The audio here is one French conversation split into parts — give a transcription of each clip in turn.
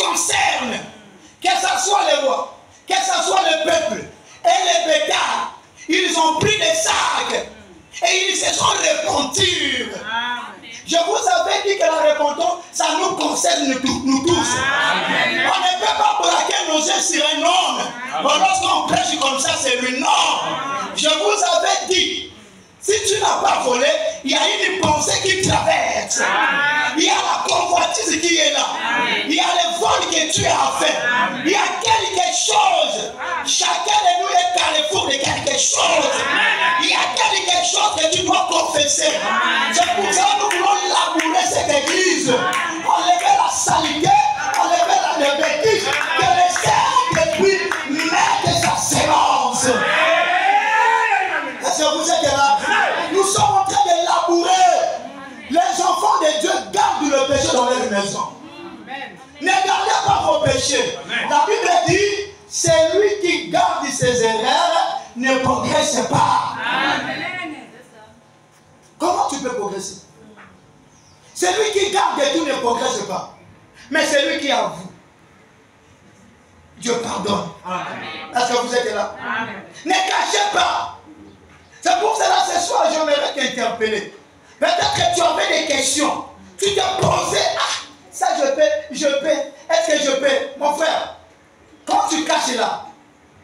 concerne, que ce soit les rois, que ce soit le peuple et les bétails, ils ont pris des sacs et ils se sont repentis. Je vous avais dit que la repentance, ça nous concerne nous tous. Amen. On ne peut pas braquer nos yeux sur un homme. Bon, lorsqu'on prêche comme ça, c'est lui. Non. Je vous avais dit, si tu n'as pas volé, il y a une pensée qui traverse. Il y a la convoitise qui est là. Il y a le vol que tu as fait. Il y a quelque chose. Chacun de nous est carrefour de quelque chose. Il y a quelque chose que tu dois confesser. C'est pour ça que nous voulons labourer cette église. Enlever la saleté, enlever la bêtise. Que le Saint-Esprit mette sa sémence. Est-ce que vous êtes là? Nous sommes en train de labourer. Les enfants de Dieu gardent le péché dans leur maison. Ne gardez pas vos péchés. La Bible dit, celui qui garde ses erreurs ne progresse pas. Amen. Comment tu peux progresser? Celui qui garde tout ne progresse pas. Mais celui qui avoue, Dieu pardonne. Est-ce que vous êtes là? Amen. Ne cachez pas. C'est pour cela ce soir, j'aimerais t'interpeller. Peut-être que tu avais des questions. Tu te posais, ah, ça je peux. Est-ce que je peux? Mon frère, quand tu caches là,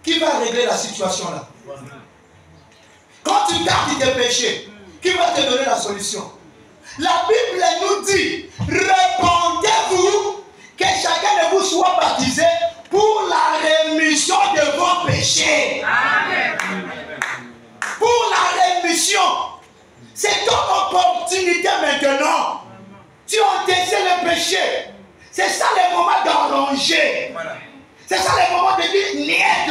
qui va régler la situation là? Quand tu gardes tes péchés, qui va te donner la solution? La Bible nous dit, répandez-vous, que chacun de vous soit baptisé pour la rémission de vos péchés. Amen. Pour la rémission. C'est ton opportunité maintenant. Tu as encaissé le péché. C'est ça le moment d'arranger. C'est ça le moment de dire, niet,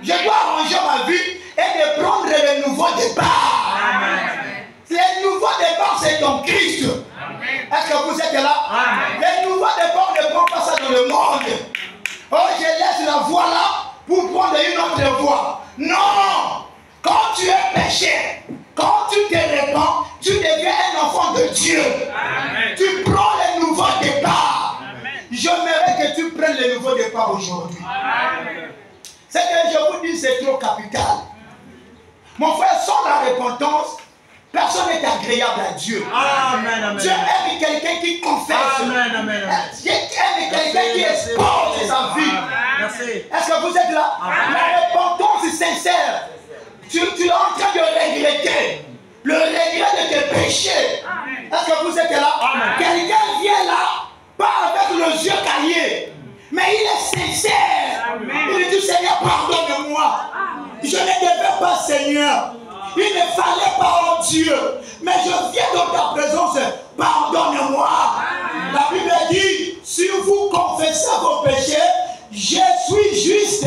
je dois arranger ma vie et de prendre le nouveau départ. Amen. Le nouveau départ, c'est ton Christ. Est-ce que vous êtes là? Amen. Le nouveau départ, ne prend pas ça dans le monde. Oh, je laisse la voie là pour prendre une autre voie. Non! Quand tu es péché, quand tu te répands, tu deviens un enfant de Dieu. Amen. Tu prends le nouveau départ. J'aimerais que tu prennes le nouveau départ aujourd'hui. Ce que je vous dis, c'est trop capital. Mon frère, sans la repentance, personne n'est agréable à Dieu. Amen, amen. Dieu aime quelqu'un qui confesse. Amen, amen, amen. Dieu aime quelqu'un qui expose sa vie. Est-ce que vous êtes là? Amen. La repentance est sincère. Tu es en train de regretter le regret de tes péchés. Est-ce que vous êtes là? Quelqu'un vient là, pas avec le yeux caillés, mais il est sincère. Amen. Il dit, Seigneur, pardonne-moi. Je ne devais pas, Seigneur. Il ne fallait pas, oh Dieu, mais je viens dans ta présence, pardonne-moi. La Bible dit, si vous confessez vos péchés, je suis juste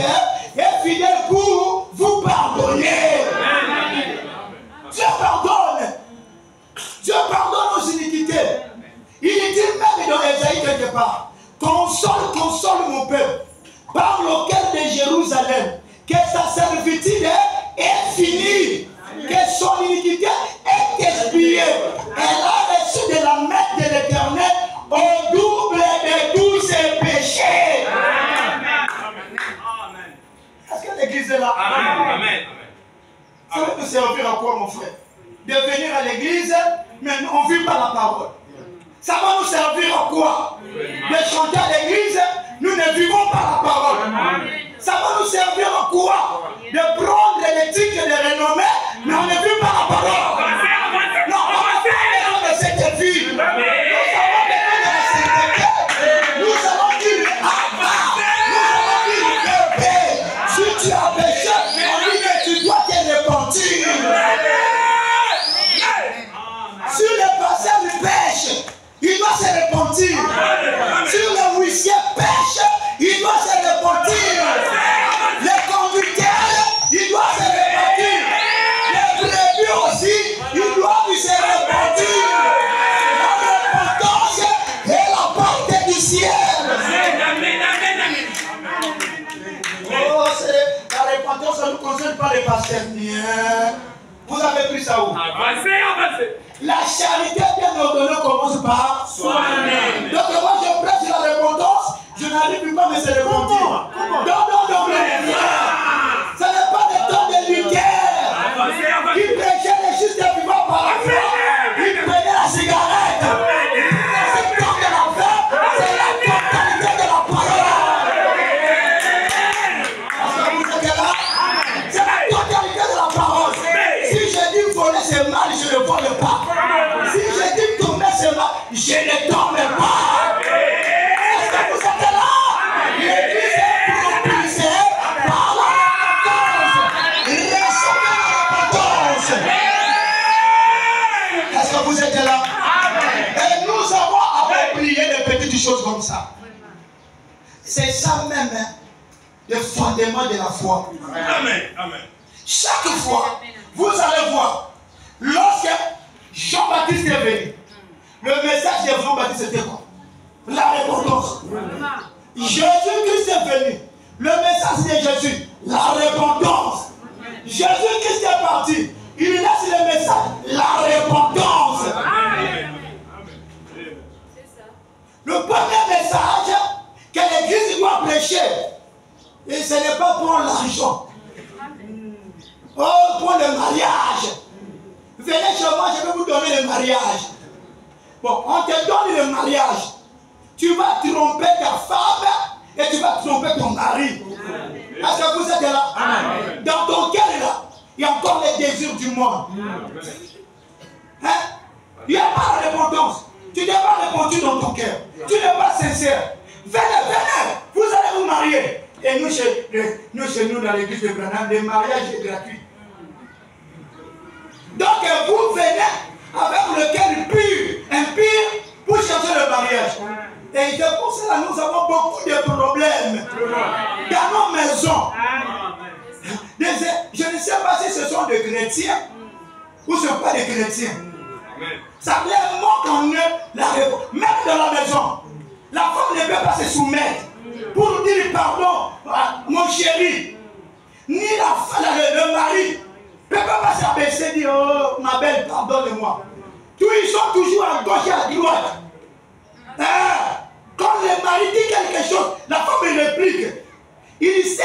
et fidèle pour vous pardonner. Dieu pardonne. Dieu pardonne aux iniquités. Il dit même dans Ésaïe quelque part, console mon peuple, par le cœur de Jérusalem, que sa servitude est finie, que son iniquité est expiée. Elle a reçu de la main de l'Éternel au double de tous ses péchés. Est-ce que l'église est là? Amen. Ça va nous servir à quoi, mon frère? De venir à l'église, mais on ne vit pas la parole. Ça va nous servir à quoi? De chanter à l'église, nous ne vivons pas la parole. Ça va nous servir à quoi? De prendre les titres de renommée, mais on ne vit pas la parole. Non, on va faire de cette vie. Nous avons besoin de la sainteté. Nous allons dire Abba. Nous allons dire Bébé. Si tu as péché, on dit que tu dois te repentir. Si le pasteur pêche, il doit se repentir. Si le huissier pêche, il doit se repentir. Le conducteur, il doit se repentir. Les brebis aussi, ils doivent se repentir. La repentance est la porte du ciel. Oh, la repentance, ça ne nous concerne pas les pasteurs. Vous avez pris ça où? Avancez. La charité bien ordonnée commence par soi-même. Donc moi je prêche la repentance, je n'arrive chose comme ça. C'est ça même, hein, le fondement de la foi. Amen. Amen. Chaque fois, vous allez voir, lorsque Jean-Baptiste est venu, le message de Jean-Baptiste c'était quoi? La repentance. Jésus-Christ est venu, le message de Jésus, la repentance. Jésus-Christ est parti, il laisse le message, la repentance. Le premier message que l'Église doit prêcher, et ce n'est pas pour l'argent. Oh, pour le mariage. Venez chez moi, je vais vous donner le mariage. Bon, on te donne le mariage. Tu vas tromper ta femme et tu vas tromper ton mari. Est-ce que vous êtes là? Amen. Dans ton cœur, là, il y a encore les désirs du monde. Hein? Il n'y a pas de repentance. Tu n'es pas répandu dans ton cœur. Tu n'es pas sincère. Venez, vous allez vous marier. Et nous, chez nous, dans l'église de Branham, le mariage est gratuit. Donc, vous venez avec le cœur pur, impur, pour chercher le mariage. Et c'est pour cela que nous avons beaucoup de problèmes dans nos maisons. Je ne sais pas si ce sont des chrétiens ou ce ne sont pas des chrétiens. Ça leur manque en eux la réponse. Même dans la maison, la femme ne peut pas se soumettre pour dire pardon à mon chéri. Ni le mari ne peut pas s'abaisser et dire oh ma belle, pardonne-moi. Ils sont toujours à gauche et à droite. Quand le mari dit quelque chose, la femme réplique. Il sait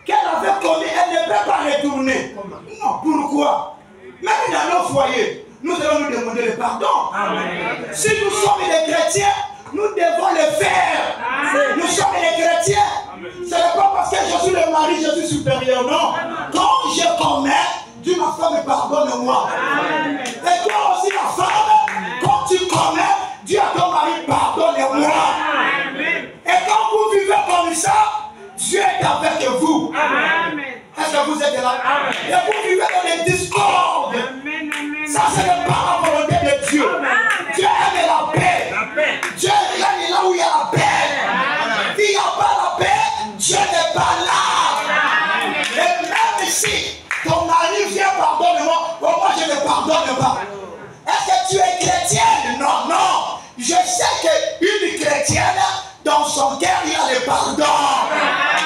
qu'elle avait commis, elle ne peut pas retourner. Non, pourquoi? Même dans nos foyers, nous allons nous demander le pardon. Amen. Si nous sommes des chrétiens, nous devons le faire. Amen. Nous sommes des chrétiens. Ce n'est pas parce que je suis le mari, je suis supérieur, non. Quand je commets, dis ma femme, pardonne-moi. Et toi aussi, la femme, quand tu commets, dis à ton mari, pardonne-moi. Et quand vous vivez comme ça, Dieu est avec vous. Est-ce que vous êtes là? Amen. Et vous vivez dans les discordes. Ça, ce n'est pas la volonté de Dieu. Dieu aime la paix. Dieu règne là où il y a la paix. S'il n'y a pas la paix, Dieu n'est pas là. Et même si ton mari vient, pardonne-moi, moi je ne pardonne pas. Est-ce que tu es chrétienne? Non, non. Je sais qu'une chrétienne, dans son cœur, il y a le pardon.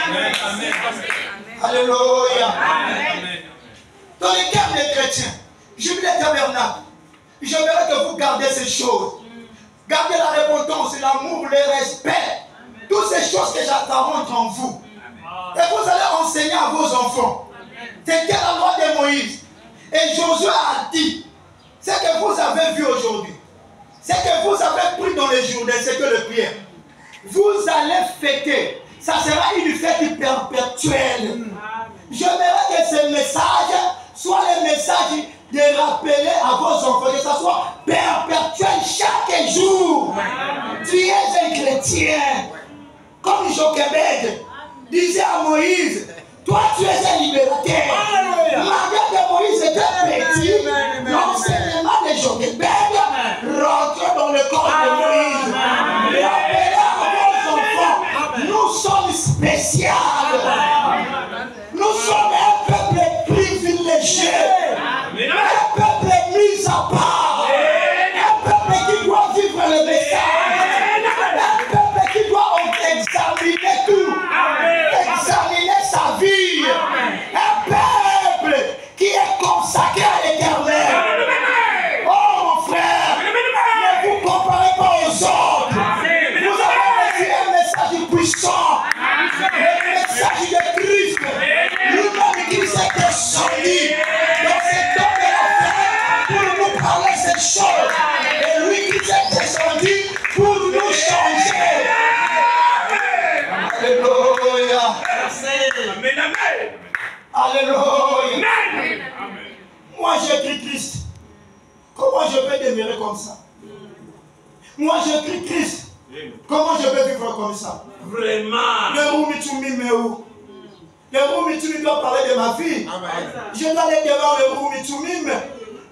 Amen. Amen. Alléluia. Amen. Dans le cœur des chrétiens, Jubilé tabernacle, j'aimerais que vous gardez ces choses. Gardez la repentance, l'amour, le respect. Toutes ces choses que j'attends en vous. Et vous allez enseigner à vos enfants. C'était la loi de Moïse. Et Josué a dit, ce que vous avez vu aujourd'hui, ce que vous avez pris dans les journées, c'est que le prière. Vous allez fêter. Ça sera une fête perpétuelle. J'aimerais que ce message soit le message de rappeler à vos enfants que ça soit perpétuel chaque jour. Tu es un chrétien. Comme Jochebed disait à Moïse, toi tu es un libérateur. Malgré que Moïse était petit, l'enseignement de Jochebed rentre dans le corps de Moïse. Rappelez à vos enfants, nous sommes spéciaux. Nous sommes un peuple privilégié. Un peuple mis à part. Un peuple qui doit vivre le message. Un peuple qui doit examiner tout. Examiner sa vie. Un peuple qui est consacré à l'Éternel. Oh mon frère, ne vous comparez pas aux autres. Vous avez reçu un message puissant. Le message de Christ. Lui-même qui s'est descendu dans cet homme de la terre pour nous parler cette chose. Et lui qui s'est descendu pour nous changer. Alléluia. Alléluia. Moi j'écris Christ. Comment je peux demeurer comme ça? Moi j'écris Christ. Comment je peux vivre comme ça? Vraiment. Le Roumitumi me où? Le Roumitumi doit parler de ma vie. Amen. Je dois aller devant le Roumitumi.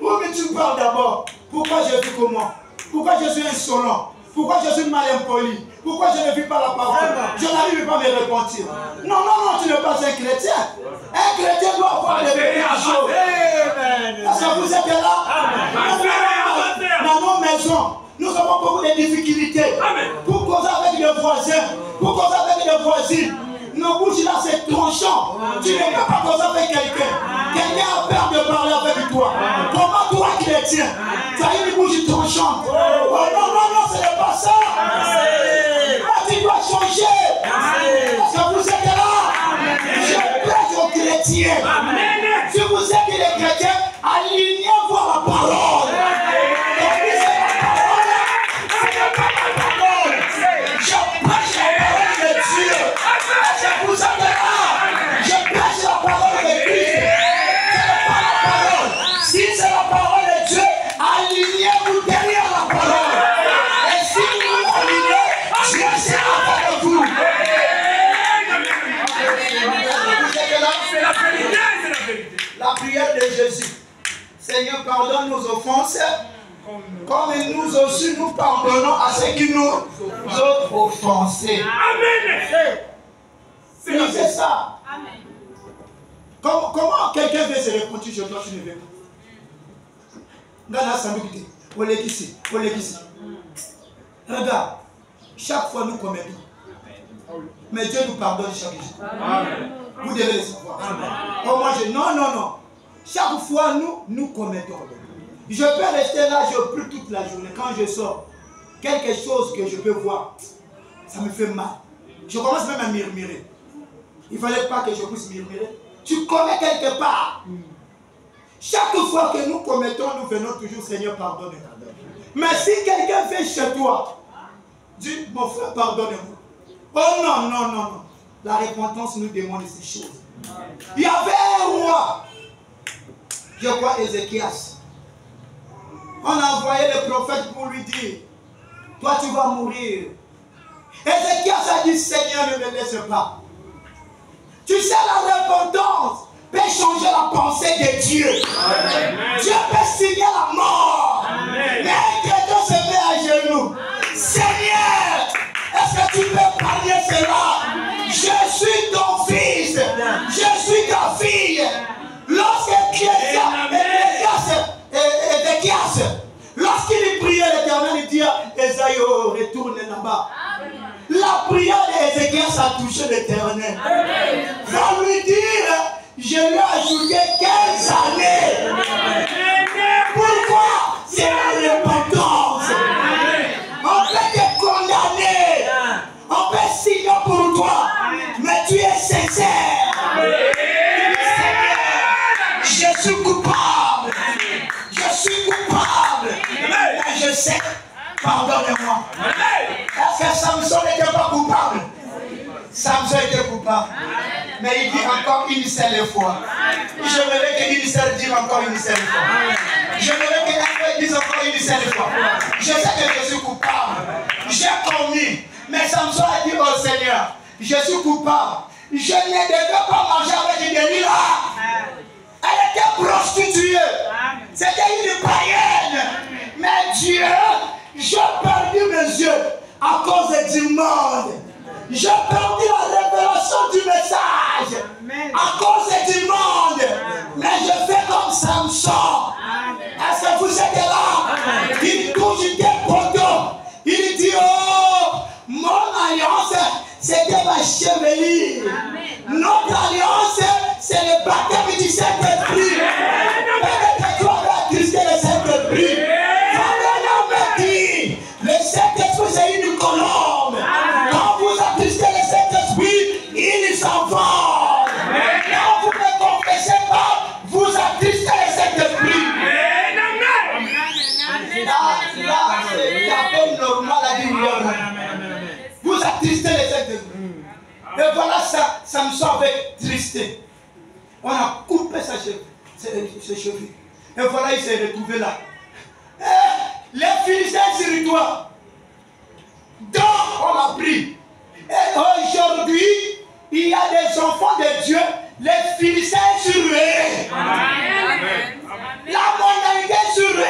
Roumitumi parle d'abord. Pourquoi je vis comme moi? Pourquoi je suis insolent? Pourquoi je suis mal impoli? Pourquoi je ne vis pas la parole? Je n'arrive pas à me repentir. Non, non, non, tu n'es pas un chrétien. Un chrétien doit avoir des petites choses. Est-ce que vous êtes là? Dans nos maisons, nous avons beaucoup de difficultés. Pour causer avec les voisins, pour causer avec les voisines. Nos bouches là, c'est tranchant. Tu ne peux pas causer avec quelqu'un. Quelqu'un a peur de parler avec toi. Comment toi, chrétien, tu as une bouche tranchante? Oh non, non, non, ce n'est pas ça. Tu dois changer. Est-ce que vous êtes là? Je prêche aux chrétiens. Si vous êtes des chrétiens, alignez-vous à la parole. Je prêche la parole de Dieu. Est-ce que vous êtes là? Je prêche la parole de Christ. C'est pas la parole. Si c'est la parole de Dieu, alignez-vous derrière la parole. Et si vous vous alignez, Dieu sera avec vous. La prière de Jésus. Seigneur, pardonne nos offenses, comme nous aussi nous pardonnons à ceux qui nous ont offensés. Amen. Oui, c'est ça. Amen. Comment quelqu'un veut se repentir chez toi, tu ne veux pas? Regarde, chaque fois nous commettons. Mais Dieu nous pardonne chaque jour. Amen. Vous devez le savoir. Amen. Oh, moi, non, non, non. Chaque fois nous commettons. Je peux rester là, je prie toute la journée. Quand je sors, quelque chose que je peux voir, ça me fait mal. Je commence même à murmurer. Il ne fallait pas que je puisse murmurer. Tu commets quelque part. Chaque fois que nous commettons, nous venons toujours, Seigneur, pardonne. Mais si quelqu'un fait chez toi, dis, mon frère, pardonne-moi. Oh non, non, non, non. La repentance nous demande ces choses. Il y avait un roi, je crois Ézéchias. On a envoyé le prophète pour lui dire, toi tu vas mourir. Ézéchias a dit, Seigneur, ne me laisse pas. Tu sais, la repentance peut changer la pensée de Dieu. Amen. Dieu peut signer la mort. Amen. Mais un chrétien se met à genoux. Seigneur, est-ce que tu peux parler cela? Amen. Je suis ton fils. Amen. Je suis ta fille. Lorsque Ézéchias, lorsqu'il priait l'Éternel, il dit Esaïe, retourne là-bas. La prière d'Ézéchias a touché l'Éternel. Va lui dire, je lui ai ajouté 15 années. Pourquoi? C'est la repentance. On peut te condamner. On peut signer pour toi. Mais tu es sincère. Je suis coupable. Je suis coupable. Mais je sais. Pardonne-moi. Est-ce que Samson n'était pas coupable? Samson était coupable. Mais il dit encore une seule fois. J'aimerais qu'il dise encore une seule fois. J'aimerais qu'il dise encore une seule fois. Je sais que je suis coupable. J'ai commis. Mais Samson a dit au Seigneur, je suis coupable. Je ne devais pas manger avec Delilah. Elle était prostituée. C'était une païenne. Mais Dieu, j'ai perdu mes yeux à cause du monde. J'ai perdu la révélation du message à cause du monde. Mais je fais comme Samson. Est-ce que vous êtes là? Il touche des poteaux. Il dit, oh, mon alliance, c'était ma chevelure. Notre alliance, c'est le baptême du Saint-Esprit. Peut-être que tu avais attristé le Saint-Esprit. Le Saint-Esprit, c'est une colombe. Quand vous attristez le Saint-Esprit, il s'envole. Quand vous ne confessez pas, vous attristez le Saint-Esprit. Là, c'est un peu normal à dire. Vous attristez le Saint-Esprit. Et voilà ça, Samson avec tristé. On a coupé ses cheveux. Et voilà, il s'est retrouvé là. Les Philistins sur toi. Donc on l'a pris. Et aujourd'hui, il y a des enfants de Dieu, les Philistins sur eux. Amen. La mondialité sur eux.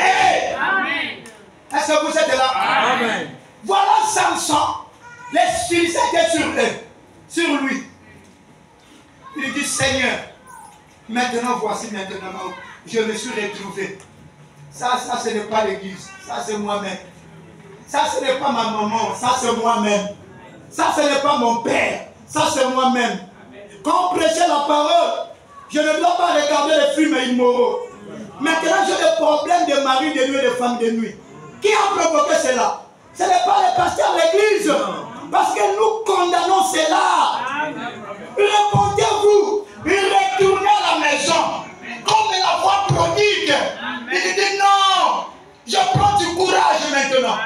Est-ce que vous êtes là? Amen. Voilà Samson, les Philistins étaient sur eux, sur lui. Il dit, Seigneur, maintenant, voici maintenant, je me suis retrouvé. Ça ce n'est pas l'église, ça c'est moi-même. Ça ce n'est pas ma maman, ça c'est moi-même. Ça ce n'est pas mon père, ça c'est moi-même. Quand on prêchait la parole, je ne dois pas regarder les films immoraux. Maintenant j'ai des problèmes de mari de nuit et de femme de nuit. Qui a provoqué cela? Ce n'est pas les pasteurs de l'église. Parce que nous condamnons cela. Répondez-vous, retournez à la maison. Comme la voix prodigue. Il dit non, je prends du courage maintenant.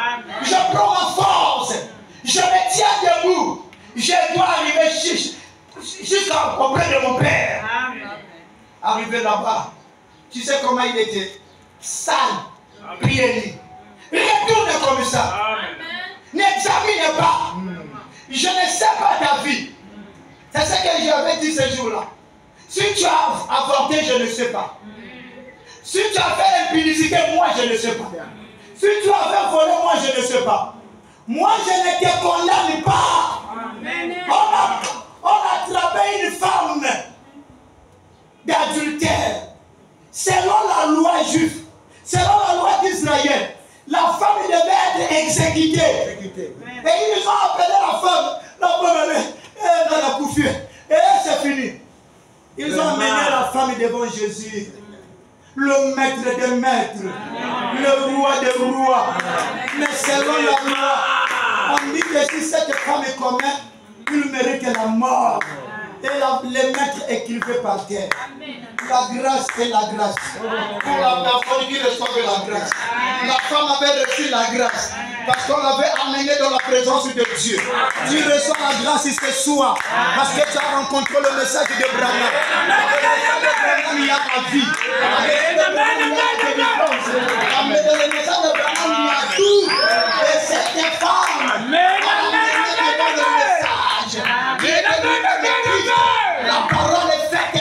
Je prends ma force. Je me tiens debout. Je dois arriver jusqu'auprès de mon père. Arrivé là-bas, tu sais comment il était? Sale, priez-lui. Retourne comme ça. N'examine pas. Je ne sais pas ta vie. C'est ce que j'avais dit ce jour-là. Si tu as avorté, je ne sais pas. Si tu as fait l'impudicité, moi je ne sais pas. Si tu as fait voler, moi je ne sais pas. Moi je ne te condamne pas. On a attrapé une femme d'adultère. Selon la loi juive, selon la loi d'Israël, la femme devait être exécutée. Et ils ont appelé la femme. La femme, elle a couffé. Et c'est fini. Ils ont amené la femme devant Jésus. Le maître des maîtres. Le roi des rois. Mais selon la loi, on dit que si cette femme est commune, il mérite la mort. Et les maîtres écrivaient par terre. La grâce et la grâce. Pour la personne qui reçoit la grâce. La femme avait reçu la grâce. Parce qu'on l'avait amenée dans la présence de Dieu. Tu reçois la grâce ce soir. Parce que tu as rencontré le message de Branham. Il y a la vie. Dans le message de Branham, il y a tout. Et cette femme, la parole est faite.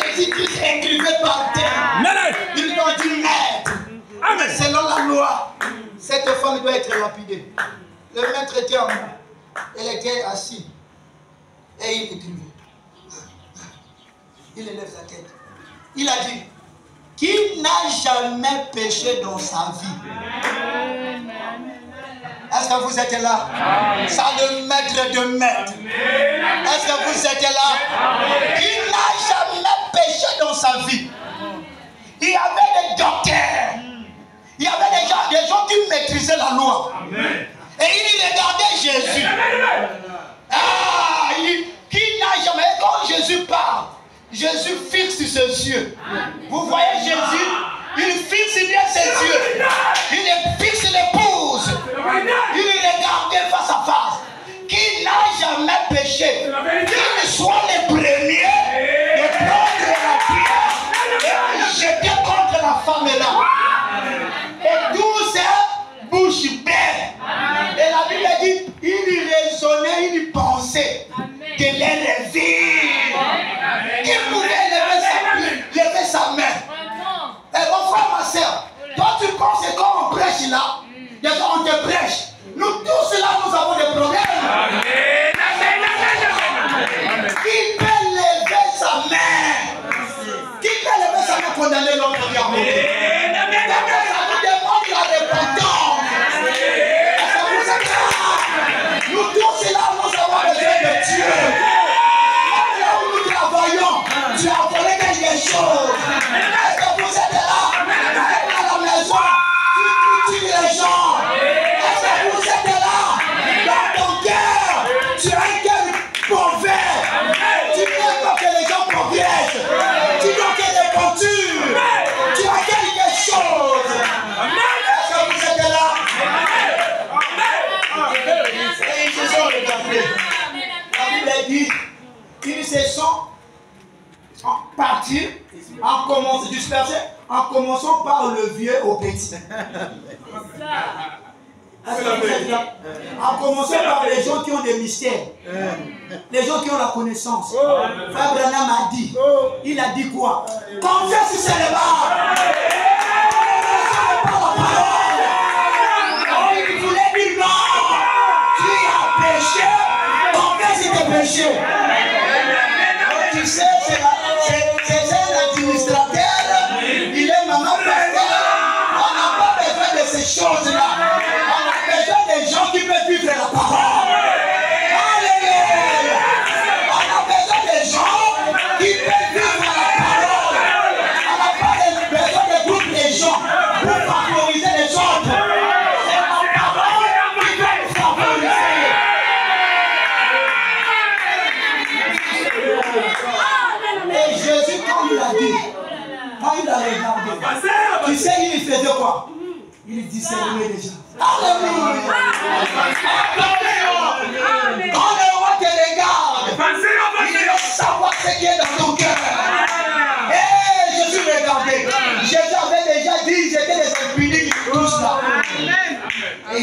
Jésus-Christ écrivait par terre. Ils ont dit maître. Selon la loi, cette femme doit être lapidée. Le maître était en bas. Elle était assise. Et il écrivait. Il élève sa tête. Il a dit, qui n'a jamais péché dans sa vie? Est-ce que vous êtes là? Ça le maître de maître. Est-ce que vous êtes là? Il n'a jamais péché dans sa vie. Il y avait des docteurs. Il y avait des gens qui maîtrisaient la loi. Et il regardait Jésus. Qui n'a jamais... Quand Jésus parle, Jésus fixe ses yeux. Vous voyez Jésus? Il fixe bien ses yeux. Il fixe l'épouse. Il regardait face à face. Qui n'a jamais péché, qu'il soit les premiers de prendre la pierre et jeter contre la femme là. Et tout ça, bouche belle. Et la Bible dit, il raisonnait, il pensait de les lever. Qui pouvait lever sa main? Et mon frère, ma soeur, toi tu penses que quand on prêche là, on te prêche. Nous tous là, nous avons des problèmes. Qui peut lever sa main? Qui peut lever sa main condamner l'autre diable? Ça nous demande la repentance. Nous tous là, nous avons besoin de Dieu. Là où nous travaillons, tu as volé quelque chose. Est-ce que vous êtes là? À la maison, tu tues les gens. Est-ce que vous êtes là? Dans ton cœur, tu as un cœur mauvais. Tu n'aimes pas que les gens progressent. Tu veux que les peintures. Tu as quelque chose. Est-ce que vous êtes là? Et ils se sont regardés. La Bible dit qu'ils se sont partis en commençant par le vieux au petit. En commençant par les gens qui ont des mystères, les gens qui ont la connaissance. Frère Branham a dit, il a dit quoi? Confesse sur les barres. Il voulait dire non. péché. Tu sais, c'est un administrateur, il est maman pasteur. On n'a pas besoin de ces choses-là. On a besoin des gens qui peuvent vivre la parole. Alléluia. On a besoin des gens qui peuvent vivre la parole. On n'a pas besoin de groupes de gens pour favoriser les autres. C'est la parole qui va nous favoriser. Et Jésus, quand il a dit, quand il a regardé, tu sais, il faisait quoi? Il discernait déjà. Alléluia. Quand le roi te regarde, il veut savoir ce qui est dans ton cœur. Et Jésus regardait. Jésus avait déjà dit, j'étais des impunis qui touchent là. Et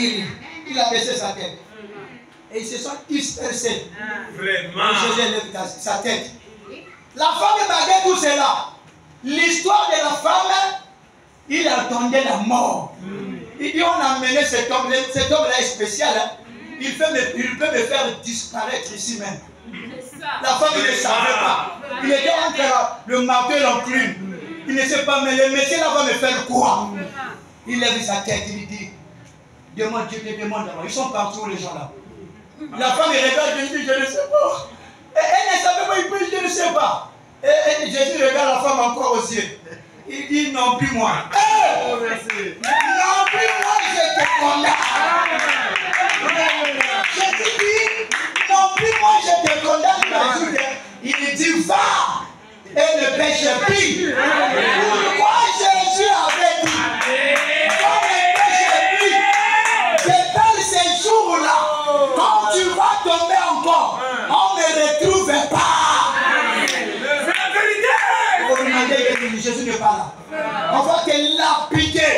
il a baissé sa tête. Et ils se sont dispersés. Vraiment. Et Jésus lève sa tête. La femme, malgré tout cela, l'histoire de la femme, il attendait la mort. Il dit, on a amené cet homme-là est spécial. Hein. Il peut me faire disparaître ici même. La femme, il ne savait pas. Il était entre le marteau et l'enclume. Il ne sait pas, mais le métier là va me faire quoi? Il lève sa tête, il dit, demande Dieu, demande d'abord. Ils sont partout, les gens là. La femme, il regarde, il dit, je ne sais pas. Et elle ne savait pas, il peut, je ne sais pas. Et Jésus regarde la femme encore aux yeux. Il dit, non plus moi. Hey! Non plus moi, je te condamne. Jésus dit, non plus moi, je te condamne. Il dit, va et ne pêche plus. Pourquoi Jésus avait dit, va ne pêche plus. C'est dans ces jours-là, quand tu vas tomber encore, on ne retrouve pas. Jésus n'est pas là. On va te lapider.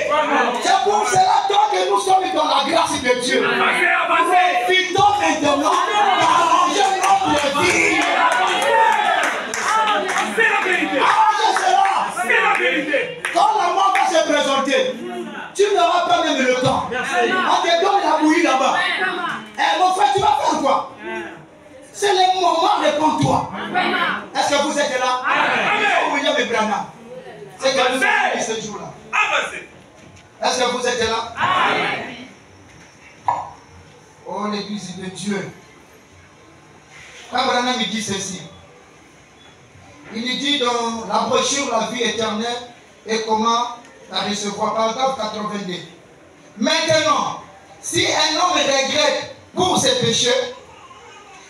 C'est pour cela toi que nous sommes dans la grâce de Dieu. Profitons maintenant d'arranger notre vie. Arrangez cela. Quand la mort va se présenter, tu n'auras pas même le temps. On te donne la bouillie là-bas. Mon frère, tu vas faire quoi? C'est le moment, réponds-toi. Est-ce que vous êtes là? William et Branham. C'est que nous avons dit ce jour-là. Est-ce que vous êtes là? Oh, l'église de Dieu. Quand Branham dit ceci, il dit dans la brochure La vie éternelle et comment la recevoir, paragraphe 82. Maintenant, si un homme regrette pour ses péchés,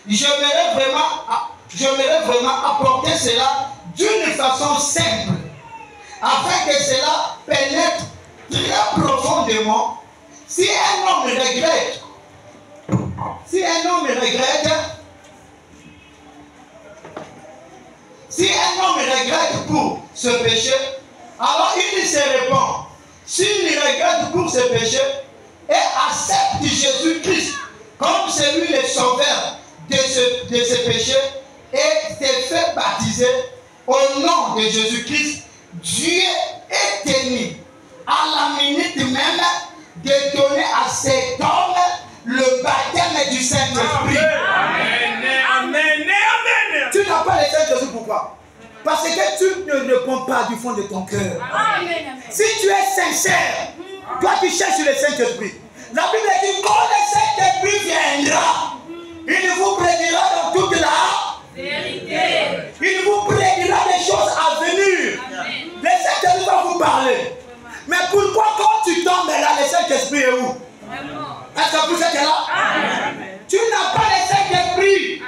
j'aimerais vraiment apporter cela d'une façon simple, afin que cela pénètre très profondément. Si un homme regrette pour ce péché, alors il se répand. S'il regrette pour ce péché et accepte Jésus-Christ comme celui le sauveur de ce péché et s'est fait baptiser au nom de Jésus-Christ, Dieu est tenu à la minute même de donner à cet homme le baptême du Saint-Esprit. Tu n'as pas le Saint-Esprit, pourquoi? Parce que tu ne réponds pas du fond de ton cœur. Si tu es sincère, toi tu cherches le Saint-Esprit. La Bible dit, quand le Saint-Esprit viendra, il vous prédira dans toute la vérité. Il vous prédira des choses à venir. Le Saint-Esprit va vous parler. Mais pourquoi quand tu tombes là, le Saint-Esprit est où? Est-ce que vous êtes là? Tu n'as pas le Saint-Esprit.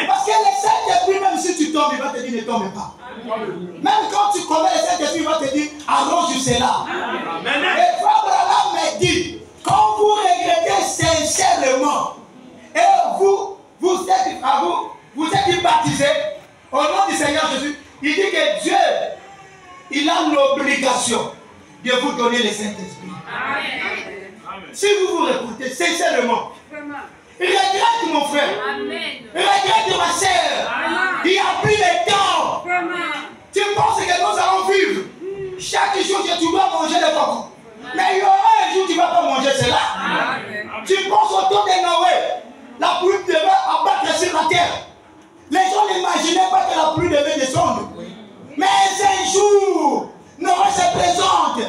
Parce que le Saint-Esprit, même si tu tombes, il va te dire ne tombe pas. Même quand tu commets le Saint-Esprit, il va te dire arrange cela. Et Frère Branham me dit, quand vous regrettez sincèrement, et vous êtes baptisé au nom du Seigneur Jésus, il dit que Dieu, il a l'obligation de vous donner le Saint-Esprit. Si vous vous récoutez sincèrement, regrette mon frère, regrette ma soeur, il a pris le temps. Tu penses que nous allons vivre chaque jour que tu dois manger le coco. Mais il y aura un jour où tu ne vas pas manger cela. Tu penses autour de Noé, la pluie devait abattre sur la terre. Les gens n'imaginaient pas que la pluie devait descendre. Mais un jour, Noé se présente.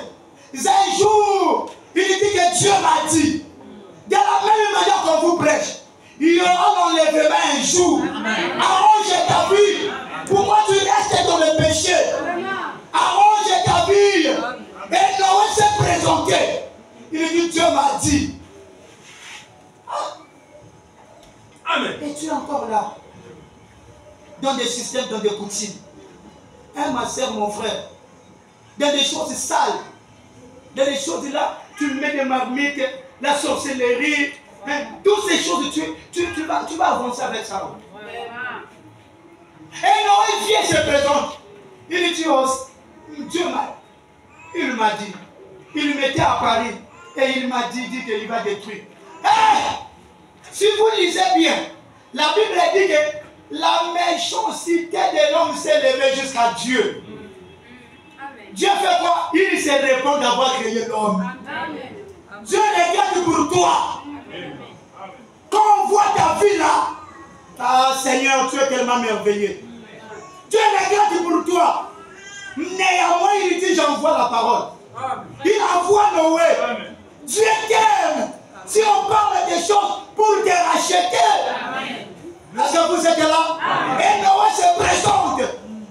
Un jour, il dit que Dieu m'a dit. De la même manière qu'on vous prêche, il y aura l'enlèvement un jour. Arrange ta vie. Pourquoi tu restes dans le péché? Arrange ta vie. Et Noé s'est présenté. Il dit Dieu m'a dit. Amen. Et tu es encore là. Dans des systèmes, dans des coutumes. Hein, ma soeur, mon frère. Dans des choses sales. Dans des choses là, tu mets des marmites, la sorcellerie. Hein, toutes ces choses, tu vas avancer avec ça. Et Noé vient se présente. Il dit Dieu m'a dit. Il mettait à Paris. Et il m'a dit qu'il va détruire. Hey! Si vous lisez bien, la Bible dit que la méchanceté de l'homme s'est levée jusqu'à Dieu. Dieu fait quoi? Il se répand d'avoir créé l'homme. Dieu regarde pour toi. Quand on voit ta vie là, ah Seigneur, tu es tellement merveilleux. Dieu regarde pour toi. Néanmoins, il dit j'envoie la parole. Il envoie Noé. Dieu t'aime. Si on parle des choses pour te racheter. Est-ce que vous êtes là? Et Noé se présente.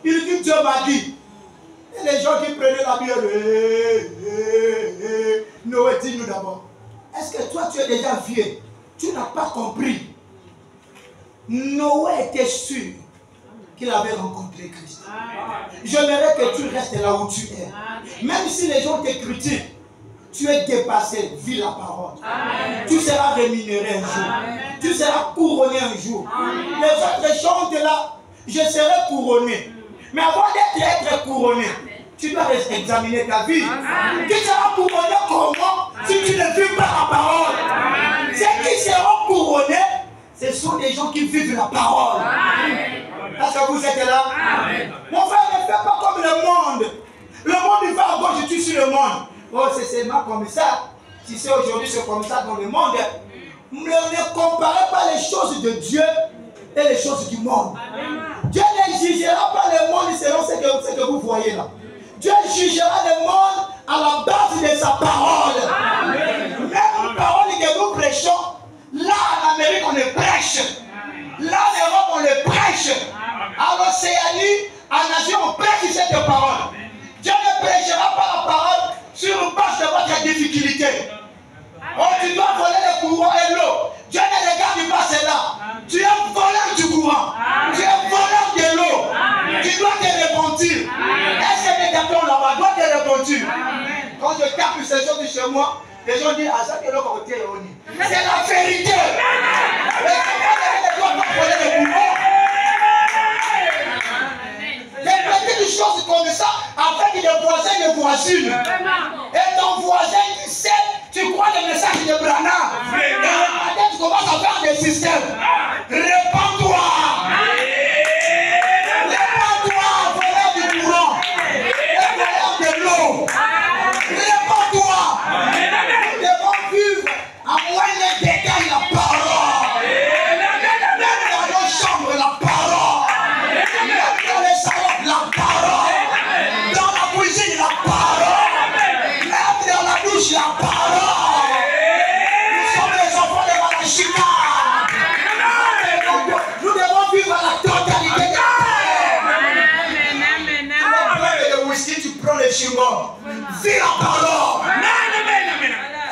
Il dit Dieu m'a dit. Et les gens qui prenaient la Bible, Noé, dis-nous d'abord. Est-ce que toi tu es déjà vieux? Tu n'as pas compris. Noé était sûr qu'il avait rencontré Christ. J'aimerais que tu restes là où tu es. Même si les gens te critiquent, tu es dépassé, vis la parole. Amen. Tu seras rémunéré un jour. Amen. Tu seras couronné un jour. Amen. Les autres chantent là, je serai couronné. Mais avant d'être couronné, tu dois examiner ta vie. Amen. Tu seras couronné comment si tu ne vis pas la parole? Amen. Ceux qui seront couronnés, ce sont des gens qui vivent la parole. Est-ce que vous êtes là? Amen. Mon frère, ne fais pas comme le monde. Le monde il va à gauche, tu suis le monde. Oh, c'est seulement comme ça. Si c'est aujourd'hui, c'est comme ça dans le monde. Ne comparez pas les choses de Dieu et les choses du monde. Dieu ne jugera pas le monde selon ce que vous voyez là. Dieu jugera le monde à la base de sa parole. Même parole que nous prêchons, là en Amérique on le prêche. Là en Europe on le prêche. À l'Océanie, en Asie on prêche cette parole. Dieu ne prêchera pas la parole sur base de votre difficulté. Oh, tu dois voler le courant et l'eau. Dieu ne regarde pas cela. Tu es voleur du courant. Tu es voleur de l'eau. Tu dois te repentir. Est-ce que mes tapons là-bas doivent te repentir? Quand je tape ces choses chez moi, les gens disent ah, ça que l'eau côté est honni. C'est la vérité. Mais comment ne doit pas voler le courant? Des petites choses comme ça avec des voisins et des voisines. Et ton voisin qui sait, tu crois le message de Branham. Et le matin tu commences à faire des systèmes. Répands-toi. Répands-toi, voleur du courant. Et voleur de l'eau. Répands-toi. Nous devons vivre à moyen d'égal la parole. Dans nos chambres, la parole. Dans les salons, la parole. Dans la cuisine, la parole. Même dans la douche, la parole. Nous sommes les enfants de Malachika. Nous devons vivre à la totalité de la parole. Tu prends le whisky, tu prends le chewing-gum. Vis la parole.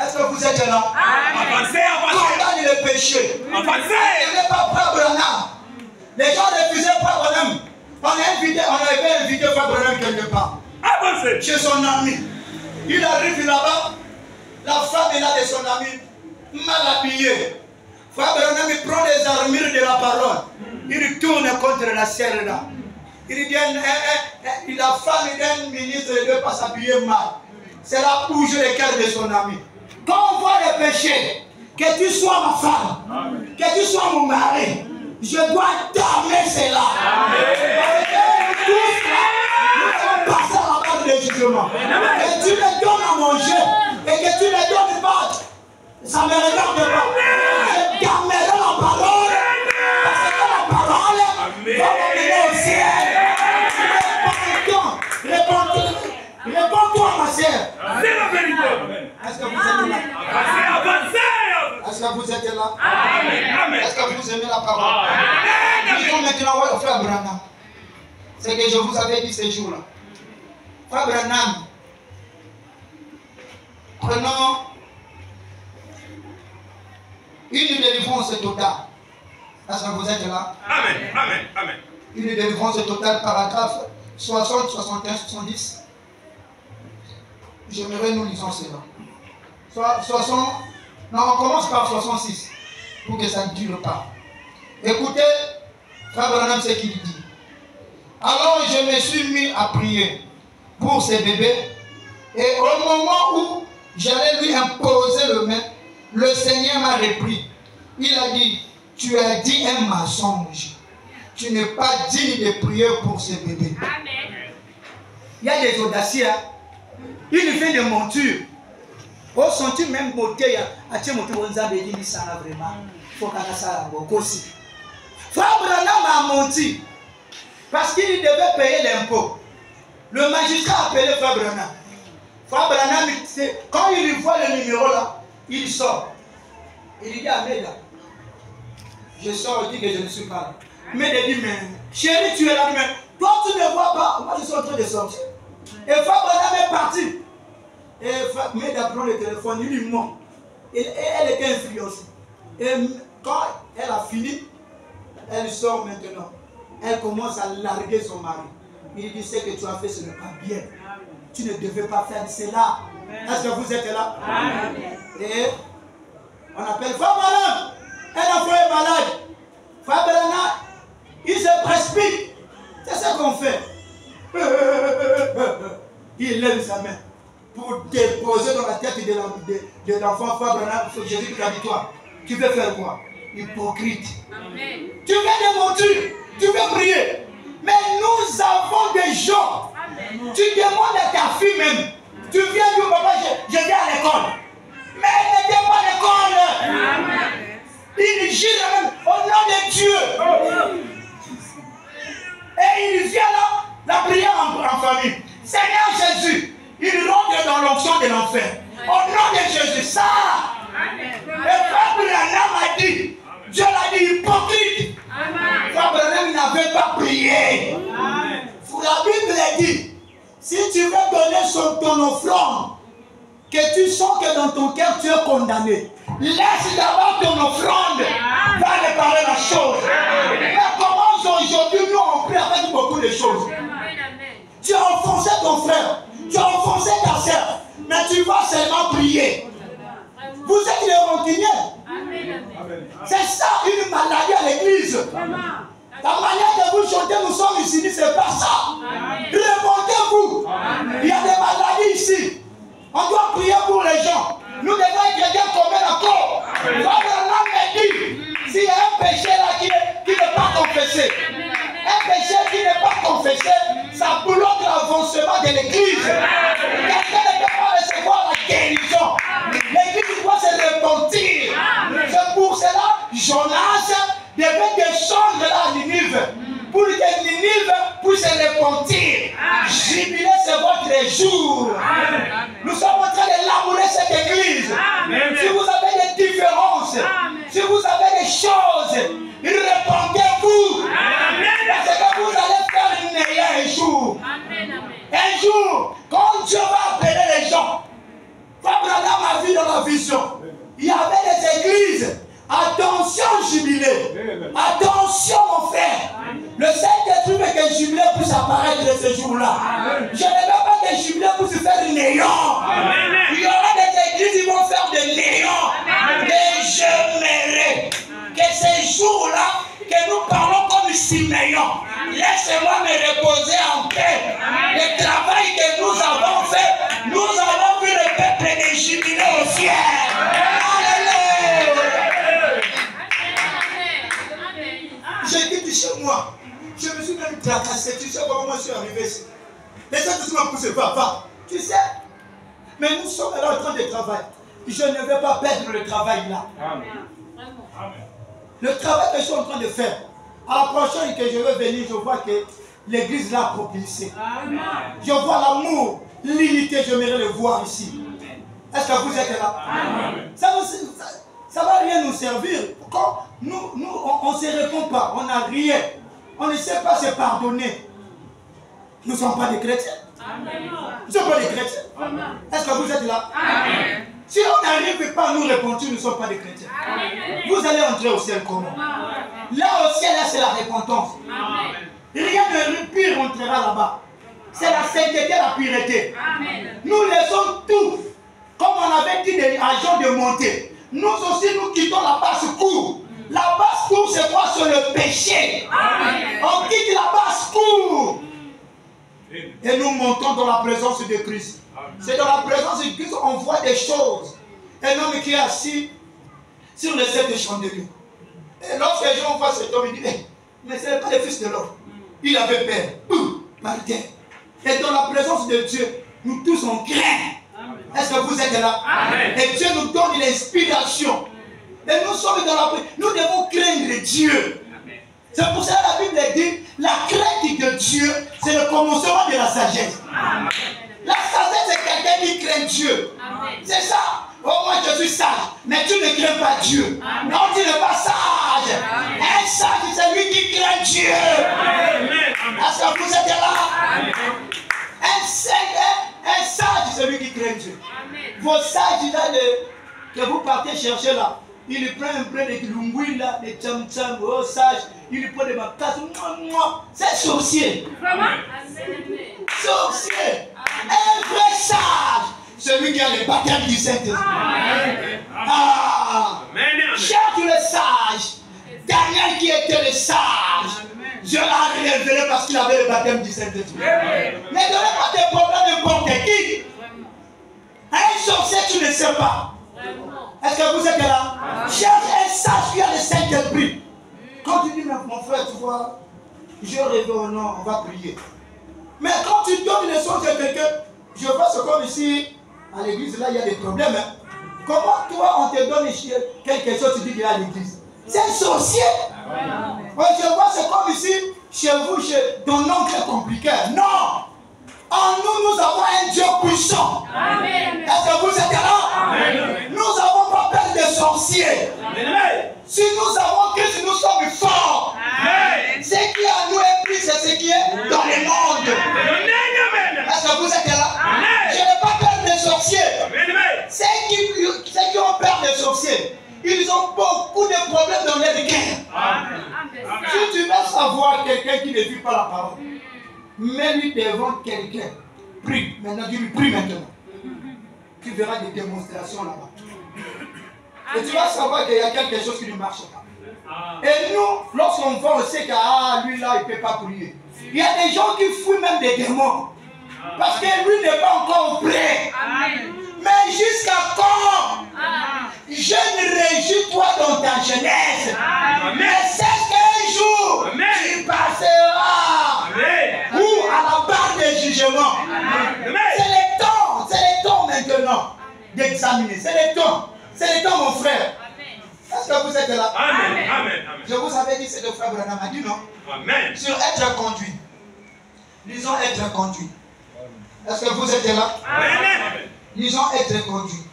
Est-ce que vous êtes là? Avancez, avancez. Condamne le péché. Avancez. Il n'est pas Frère Branham. Les gens refusaient Frère Branham. On avait invité Frère Branham quelque part. Avancez. Chez son ami. Il arrive là-bas. La femme est là de son ami. Mal habillée. Frère Branham il prend les armures de la parole. Il tourne contre la serre là. Il dit la femme d'un ministre ne doit pas s'habiller mal. C'est là pour jouer le cœur de son ami. Quand on voit le péché, que tu sois ma femme, que tu sois mon mari, je dois dormir cela. Parce que tous là, nous sommes passés à la table de jugement. Et tu me donnes à manger, et que tu ne donnes pas, ça ne me regarde pas. Je garderai la parole, parce que la parole Est-ce que vous aimez la parole? Disons maintenant au frère Branham. C'est que je vous avais dit ces jours-là. Frère Branham, prenons une délivrance totale. Est-ce que vous êtes là? Amen. Amen. Amen. Une délivrance totale, paragraphe 60, 61, 70. J'aimerais nous lisons cela. 60, non, on commence par 66 pour que ça ne dure pas. Écoutez, frère Branham, ce qu'il dit. Alors je me suis mis à prier pour ces bébés et au moment où j'allais lui imposer le main, le Seigneur m'a repris. Il a dit, tu as dit un mensonge. Tu n'es pas digne de prier pour ces bébés. Amen. Il y a des audacieux. Il fait des montures. Au senti même beauté, à tiens mon tour, on a dit ça vraiment. Il faut qu'on ça aussi. Frère Branham a menti parce qu'il devait payer l'impôt. Le magistrat a appelé Frère Branham. Frère Branham, quand il voit le numéro là, il sort. Il dit à Meda, je sors, il dit que je ne suis pas là. Meda dit, mais chérie, tu es là, mais toi tu ne vois pas. Moi je suis en train de sortir. Et Frère Branham est parti. Et Meda prend le téléphone, il dit non. Et elle était influencée. Et quand elle a fini, elle sort maintenant. Elle commence à larguer son mari. Il dit, ce que tu as fait, ce n'est pas bien. Tu ne devais pas faire cela. Est-ce que vous êtes là? Amen. Et on appelle Frère Branham. Un enfant est malade. Frère Branham, il se précipite. C'est ce qu'on fait. Il lève sa main pour déposer dans la tête de l'enfant. Frère Branham, Jésus qui a dit toi. Tu veux faire quoi? Hypocrite. Amen. Tu veux des montures. Tu veux prier. Mais nous avons des gens. Amen. Tu demandes à ta fille même. Tu viens dire, papa, je viens à l'école. Mais elle n'était pas à l'école. Amen. Il gît même au nom de Dieu. Et il vient là, la prière en famille. Seigneur Jésus, il rentre dans l'onction de l'enfer. Au nom de Jésus, ça. Amen. Et Frère Branham a dit, Dieu l'a dit, hypocrite. Frère Branham n'avait pas prié. Amen. La Bible dit, si tu veux donner ton offrande, que tu sens que dans ton cœur tu es condamné, laisse d'abord ton offrande, va réparer la chose. Mais comment aujourd'hui nous on prie avec beaucoup de choses? Tu as enfoncé ton frère, tu as enfoncé ta soeur, mais tu vas seulement prier. Vous êtes les rancuniers. C'est ça une maladie à l'église. La manière de vous chanter, nous sommes ici, c'est pas ça. Remontez-vous. Il y a des maladies ici. On doit prier pour les gens. Nous devons être bien comme un accord. Abraham me dit, s'il y a un péché là qui n'est pas confessé, un péché qui n'est pas confessé, ça bloque l'avancement de l'église. Quelqu'un ne peut pas recevoir la guérison. L'église doit se repentir. C'est pour cela, Jonas devait descendre là à Ninive. Pour que Ninive puisse se repentir. Jubilé, c'est votre jour. Nous sommes en train de labourer cette église. Amen. Si vous avez des différences, amen, si vous avez des choses, repentez-vous. Parce que vous allez faire une meilleure un jour. Amen. Un jour, quand Dieu va appeler les gens, Frère Branham a vu dans la vision, il y avait des églises. Attention, jubilé. Attention, mon frère. Le Saint-Esprit veut que le jubilé puisse apparaître de ce jour-là. Je ne veux pas que le jubilé puisse faire du néant. Il y aura des églises qui vont faire des néants. Et j'aimerais que ces jours-là, que nous parlons comme Siméon. Laissez-moi me reposer en paix. Le travail que nous avons fait, nous avons vu le peuple des jubilés au ciel. Alléluia. J'ai dit chez moi, je me suis même tracassé. Tu sais comment je suis arrivé ici? Les autres m'ont poussé, va. Tu sais, mais nous sommes là en train de travailler. Je ne vais pas perdre le travail là. Amen. Le travail que je suis en train de faire, à la prochaine que je vais venir, je vois que l'église l'a propulsé. Je vois l'amour, l'unité, j'aimerais le voir ici. Est-ce que vous êtes là? Amen. Ça ne va rien nous servir. quand on ne se répond pas, on n'a rien. On ne sait pas se pardonner. Nous ne sommes pas des chrétiens. Nous ne sommes pas des chrétiens. Est-ce que vous êtes là? Amen. Si on n'arrive pas à nous répondre, nous ne sommes pas des chrétiens. Amen. Vous allez entrer au ciel comment? Là au ciel, là c'est la repentance. Amen. Rien de pire entrera là-bas. C'est la sainteté, la pureté. Amen. Nous laissons tout. Comme on avait dit des agents de monter. Nous aussi nous quittons la basse-cour. La basse-cour c'est quoi? Sur le péché. Amen. On quitte la basse-cour. Et nous montons dans la présence de Christ. C'est dans la présence de Christ qu'on voit des choses. Un homme qui est assis sur le sept chandeliers. Et lorsque les gens voient cet homme, ils disent, mais ce n'est pas le fils de l'homme. Il avait peur. Par terre. Et dans la présence de Dieu, nous tous on craint. Est-ce que vous êtes là? Amen. Et Dieu nous donne l'inspiration. Et nous sommes dans la... Nous devons craindre Dieu. C'est pour ça que la Bible dit, la crainte de Dieu, c'est le commencement de la sagesse. Amen. La sagesse, c'est quelqu'un qui craint Dieu. C'est ça. Oh, moi je suis sage, mais tu ne crains pas Dieu. Amen. Non, tu n'es pas sage. Amen. Un sage, c'est lui qui craint Dieu. Est-ce que vous êtes là? Amen. Un sage, c'est lui qui craint Dieu. Amen. Vos sages là, que vous partez chercher là, il prend un peu de lungui là, de tcham-tcham, oh sage, il prend des matas, c'est sorcier. Vraiment? Sorcier. Un vrai sage, celui qui a le baptême du Saint-Esprit. Ah! Cherche le sage. Daniel qui était le sage. Dieu l'a révélé parce qu'il avait le baptême du Saint-Esprit. Ne donnez pas des problèmes n'importe qui. Un sorcier, tu ne sais pas. Est-ce que vous êtes là? Cherche un sage qui a le Saint-Esprit. Quand tu dis, mon frère, tu vois, je rêve au nom, on va prier. Mais quand tu donnes les songes à quelqu'un, je vois ce comme ici, à l'église, là, il y a des problèmes. Hein. Comment toi, on te donne quelque chose, tu dis qu'il y a à l'église? C'est un sorcier. Ouais, je vois, c'est comme ici, chez vous, chez ton oncle est compliqué. Non! En nous, nous avons un Dieu puissant. Amen. Est-ce que vous êtes là? Amen. Nous n'avons pas peur des sorciers. Amen. Si nous avons Christ, nous sommes forts. Amen. Ce qui est à nous est plus, c'est ce qui est dans le monde. Amen. Est-ce que vous êtes là? Amen. Je n'ai pas peur des sorciers. Amen. Ceux qui ont peur des sorciers, ils ont beaucoup de problèmes dans leur cœur. Si tu veux savoir quelqu'un qui ne vit pas la parole, mets-lui devant quelqu'un. Prie. Maintenant, dis-lui, prie maintenant. Tu verras des démonstrations là-bas. Et tu vas savoir qu'il y a quelque chose qui ne marche pas. Et nous, lorsqu'on va, on sait que lui là, il ne peut pas prier. Il y a des gens qui fouillent même des démons. Parce que lui n'est pas encore prêt. Mais jusqu'à quand? Jeune, régis-toi dans ta jeunesse. Mais c'est qu'un jour, tu passeras. Ou à la barre des jugements. C'est le temps maintenant d'examiner. C'est le temps, mon frère. Est-ce que vous êtes là? Amen. Amen. Je vous avais dit, c'est le frère Branham a dit non? Amen. Sur être conduit. Lisons être conduit. Est-ce que vous êtes là? Amen. Lisons être conduit.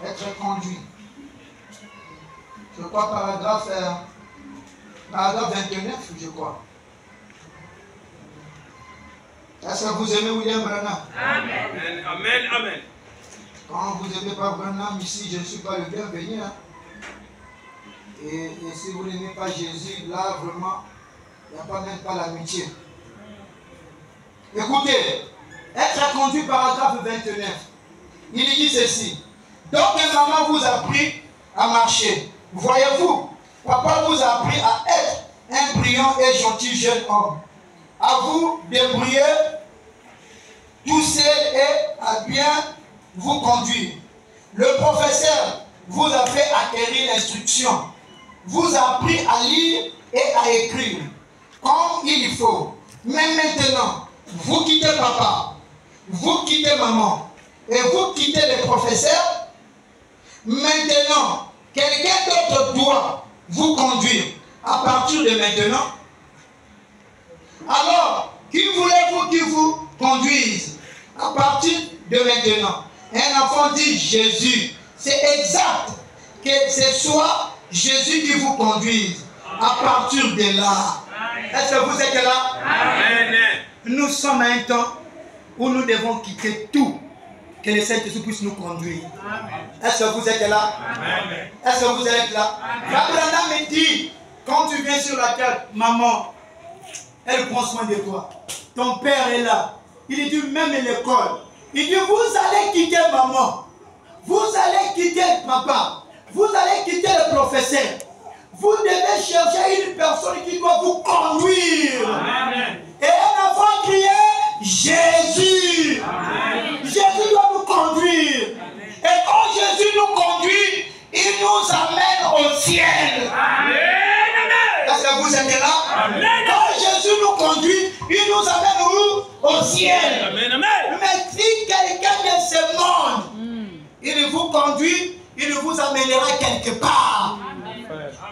Être conduit. Je crois paragraphe 29, je crois. Est-ce que vous aimez William Branham? Amen. Amen. Amen. Quand vous n'aimez pas Branham, ici, je ne suis pas le bienvenu. Hein. Et si vous n'aimez pas Jésus, là, vraiment, il n'y a pas même pas l'amitié. Écoutez, être conduit, paragraphe 29. Il dit ceci. Donc, maman vous a appris à marcher. Voyez-vous, papa vous a appris à être un brillant et gentil jeune homme. À vous débrouiller tout seul et à bien vous conduire. Le professeur vous a fait acquérir l'instruction. Vous a appris à lire et à écrire comme il faut. Mais maintenant, vous quittez papa, vous quittez maman et vous quittez les professeurs. Maintenant, quelqu'un d'autre doit vous conduire à partir de maintenant. Alors, qui voulez-vous qui vous conduise à partir de maintenant? Un enfant dit Jésus. C'est exact. que ce soit Jésus qui vous conduise à partir de là. Est-ce que vous êtes là? Amen. Nous sommes à un temps où nous devons quitter tout. Que le Saint-Esprit puisse nous conduire. Est-ce que vous êtes là? Est-ce que vous êtes là? Abraham me dit, quand tu viens sur la terre, maman, elle prend soin de toi. Ton père est là. Il dit même l'école. Il dit, vous allez quitter maman. Vous allez quitter papa. Vous allez quitter le professeur. Vous devez chercher une personne qui doit vous conduire. Amen. Et un enfant criait, Jésus. Amen. Jésus doit nous conduire. Amen. Et quand Jésus nous conduit, il nous amène au ciel. Amen. Est-ce que vous êtes là? Amen. Quand Jésus nous conduit, il nous amène où? Au ciel. Amen. Amen. Mais si quelqu'un de ce monde, il vous conduit, il vous amènera quelque part.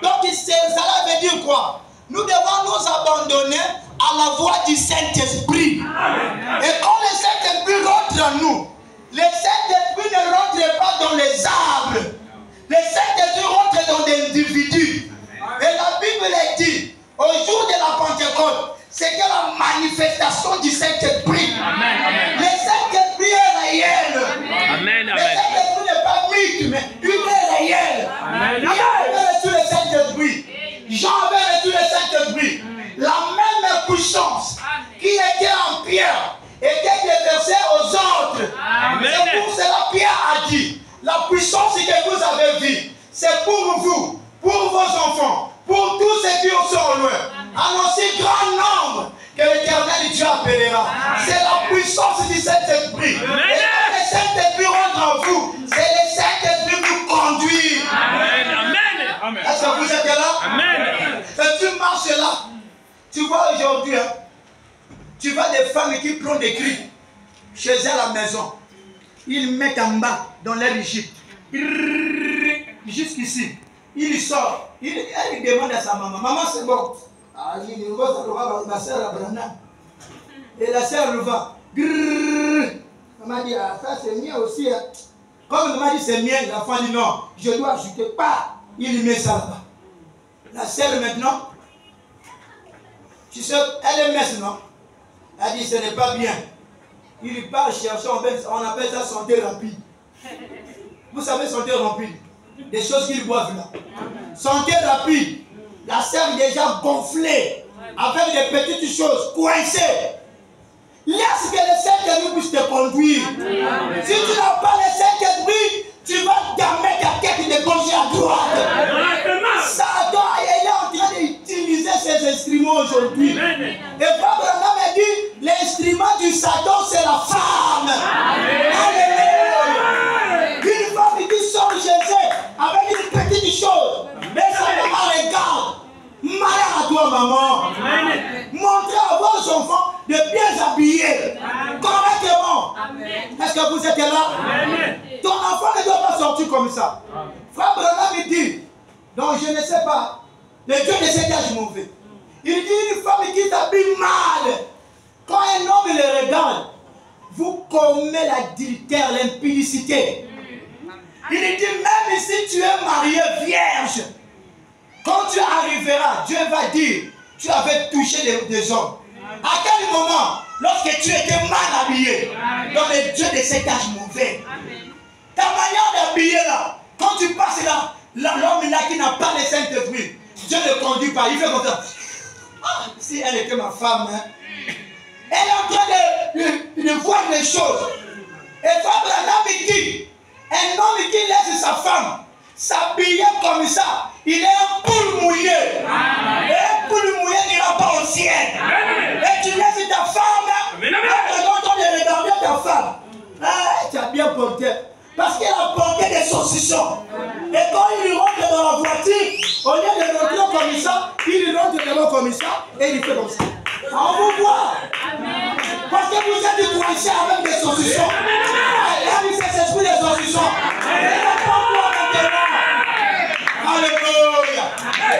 Donc cela veut dire quoi? Nous devons nous abandonner à la voix du Saint-Esprit. Et quand le Saint-Esprit rentre en nous, le Saint-Esprit ne rentre pas dans les arbres. Le Saint-Esprit rentre dans des individus. Et la Bible dit, au jour de la Pentecôte, c'est que la manifestation du Saint-Esprit. Le Saint-Esprit est réel. Amen. Le Saint-Esprit n'est pas mythe, mais il est réel. Il avait reçu le Saint-Esprit. Jean avait reçu le Saint-Esprit. La même puissance qui était en Pierre était déversée aux autres. C'est pour cela Pierre a dit, la puissance que vous avez vue, c'est pour vous, pour vos enfants, pour tous ceux qui sont loin. Annoncez grand nombre que l'Éternel Dieu appellera. C'est la puissance du Saint-Esprit. Et quand le Saint-Esprit rentre en vous, c'est le Saint-Esprit qui vous conduit. Amen. Est-ce que vous êtes là? Amen. Et tu marches là. Tu vois aujourd'hui, hein, tu vois des femmes qui prennent des cris chez elles à la maison. Ils mettent en bas dans leur Égypte. Jusqu'ici. Il sort. Elle demande à sa maman, maman c'est bon. Ah, il dit, ma soeur Abraham. Et la soeur le va. Maman dit, ah, ça c'est mien aussi. Hein. Comme maman dit c'est mien, la femme dit non, je dois ajouter pas. Il met ça là-bas. La soeur maintenant, tu sais, elle est messe, non? Elle dit ce n'est pas bien. Il part chercher, on appelle ça santé rapide. Vous savez, santé rapide. Des choses qu'ils boivent là. Santé rapide. La sœur est déjà gonflée. Avec des petites choses coincées. Laisse que le Saint-Esprit puisse te conduire. Amen. Si tu n'as pas le Saint-Esprit, tu vas gamer ta tête de gauche à droite. Satan est en train d'utiliser ces instruments aujourd'hui. Et Abraham a dit, l'instrument du Satan c'est la femme. Alléluia. Une femme qui sort chez elle avec une petite chose. Mais sa maman regarde. Malheur à toi maman. Montrez à vos enfants de bien habiller. Correctement. Est-ce que vous êtes là? Amen. Ton enfant ne doit pas sortir comme ça. Frère Branham me dit, donc je ne sais pas, le Dieu de cet âge mauvais. Il dit une femme qui s'habille mal, quand un homme le regarde, vous commettez l'adultère, l'impudicité. Il dit même si tu es marié vierge, quand tu arriveras, Dieu va dire, tu avais touché des hommes. À quel moment? Lorsque tu étais mal habillé, dans le Dieu de cet âge mauvais. Ta manière d'habiller là, quand tu passes là, l'homme là qui n'a pas le Saint-Esprit, Dieu ne conduit pas, il fait comme ça. Ah, si elle était ma femme, hein. Elle est en train de voir les choses. Et Abraham dit, un homme qui laisse sa femme s'habiller comme ça, il est un poule mouillé. Et un poule mouillé n'ira pas au ciel. Et tu laisses ta femme, tu de regarder ta femme. Ah, tu as bien porté. Parce qu'elle a porté des saucissons. Et quand il rentre dans la voiture, au lieu de rentrer comme ça, il rentre devant comme ça et il fait comme ça. On vous voit. Parce que vous êtes coincés avec des saucissons. Allez, c'est l'esprit des saucissons. Alléluia.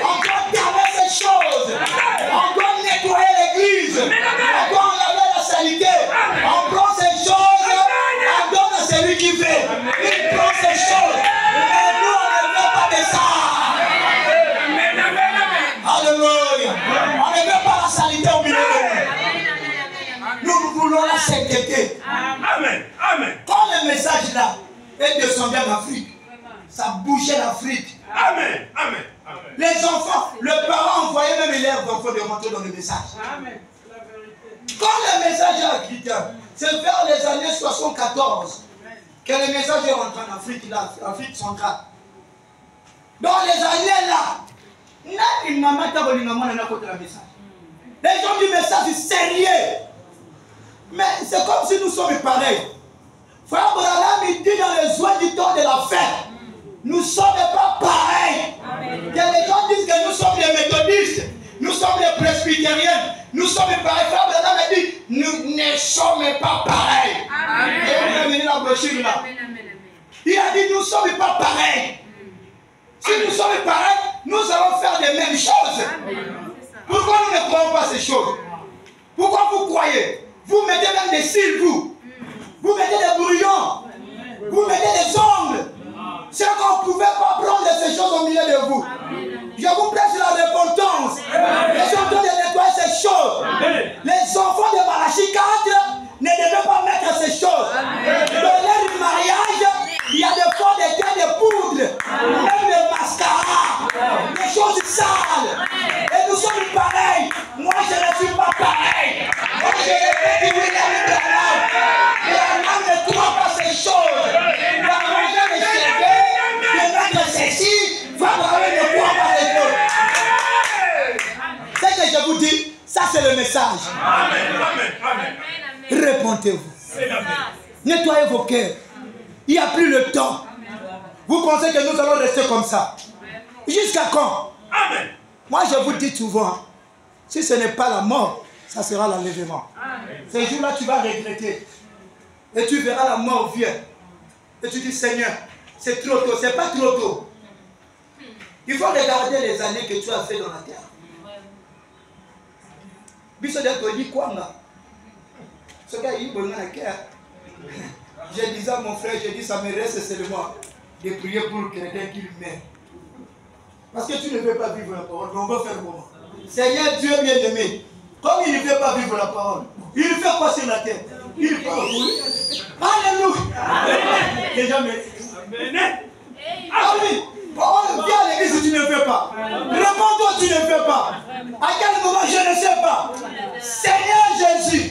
On doit garder ces choses. On doit nettoyer l'église. On doit enlever la saleté. On prend ces choses. On donne à celui qui veut. Il prend ces choses. Mais nous, on ne veut pas message là est descendu en Afrique. Ça bougeait l'Afrique. Amen. Amen. Amen. Les enfants, le parent envoyait même leurs enfants de rentrer dans le message. Amen. C'est la vérité. Quand le message a quitté, c'est vers les années 74 que le message est rentré en Afrique, là, Afrique centrale. Dans les années là, les gens du message sérieux. Mais c'est comme si nous sommes pareils. Frère Branham, il dit dans les joies du temps de la fête, nous ne sommes pas pareils. Que les gens disent que nous sommes les méthodistes, nous sommes les presbytériens, nous sommes pareils. Frère Branham a dit, nous ne sommes pas pareils. Il a dit, nous ne sommes pas pareils. Si nous sommes pareils, nous allons faire les mêmes choses. Pourquoi nous ne croyons pas ces choses? Pourquoi vous croyez? Vous mettez même des cils, vous mettez des brouillons, vous mettez des ongles. C'est qu'on ne pouvait pas prendre ces choses au milieu de vous. Je vous prêche la repentance. Les gens doivent nettoyer ces choses. Les enfants de Malachie 4 ne devaient pas mettre ces choses. Dans leur mariage, il y a des fois des têtes de poudre, même des mascaras, des choses sales. Et nous sommes pareils. Moi, je ne suis pas pareil. Moi, je répète William Branham. Branham ne croit pas ces choses. Branham ne cheveux, de mettre ceci. Branham ne croit pas ces choses. Ce que je vous dis, ça c'est le message. Répondez-vous. Nettoyez vos cœurs. Il n'y a plus le temps. Vous pensez que nous allons rester comme ça? Jusqu'à quand? Amen. Moi, je vous dis souvent, si ce n'est pas la mort, ça sera l'enlèvement. Ces jours-là, tu vas regretter. Et tu verras la mort vient. Et tu dis, Seigneur, c'est trop tôt. C'est pas trop tôt. Il faut regarder les années que tu as fait dans la terre. Biso de toi dit quoi là? Ce gars il bon dans la guerre. Je disais à mon frère, je dis ça me reste seulement de prier pour quelqu'un qui meurt. Parce que tu ne veux pas vivre la parole, mais on va faire comment? Seigneur Dieu bien-aimé, comme il ne veut pas vivre la parole, il fait quoi sur la terre? Il parle pour lui. Alléluia. Les gens me... Ah oui, parole, viens à l'église, tu ne veux pas. Réponds-toi, tu ne veux pas. À quel moment, je ne sais pas. Seigneur Jésus,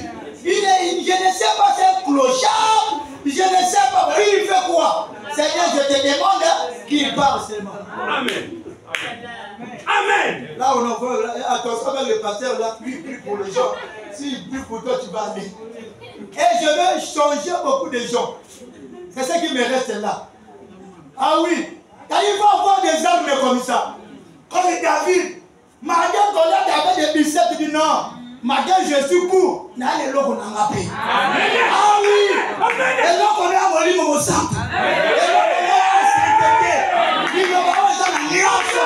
je ne sais pas, c'est un clochard. Je ne sais pas, il fait quoi? Seigneur, je te demande qu'il parle seulement. Amen. Amen. Là, on en voit, attention avec le pasteur, là, prie pour les gens. S'il prie pour toi, tu vas aller. Et je veux changer beaucoup de gens. C'est ce qui me reste là. Ah oui, quand il va avoir des armes comme ça, comme David, Madia Goliath avait des biceps, il dit non. Matin, je suis pour. Ah oui. Et donc, on est à Molly Momosa. Et donc, on est à Saint-Étienne. Il va avoir ça dans l'alliance.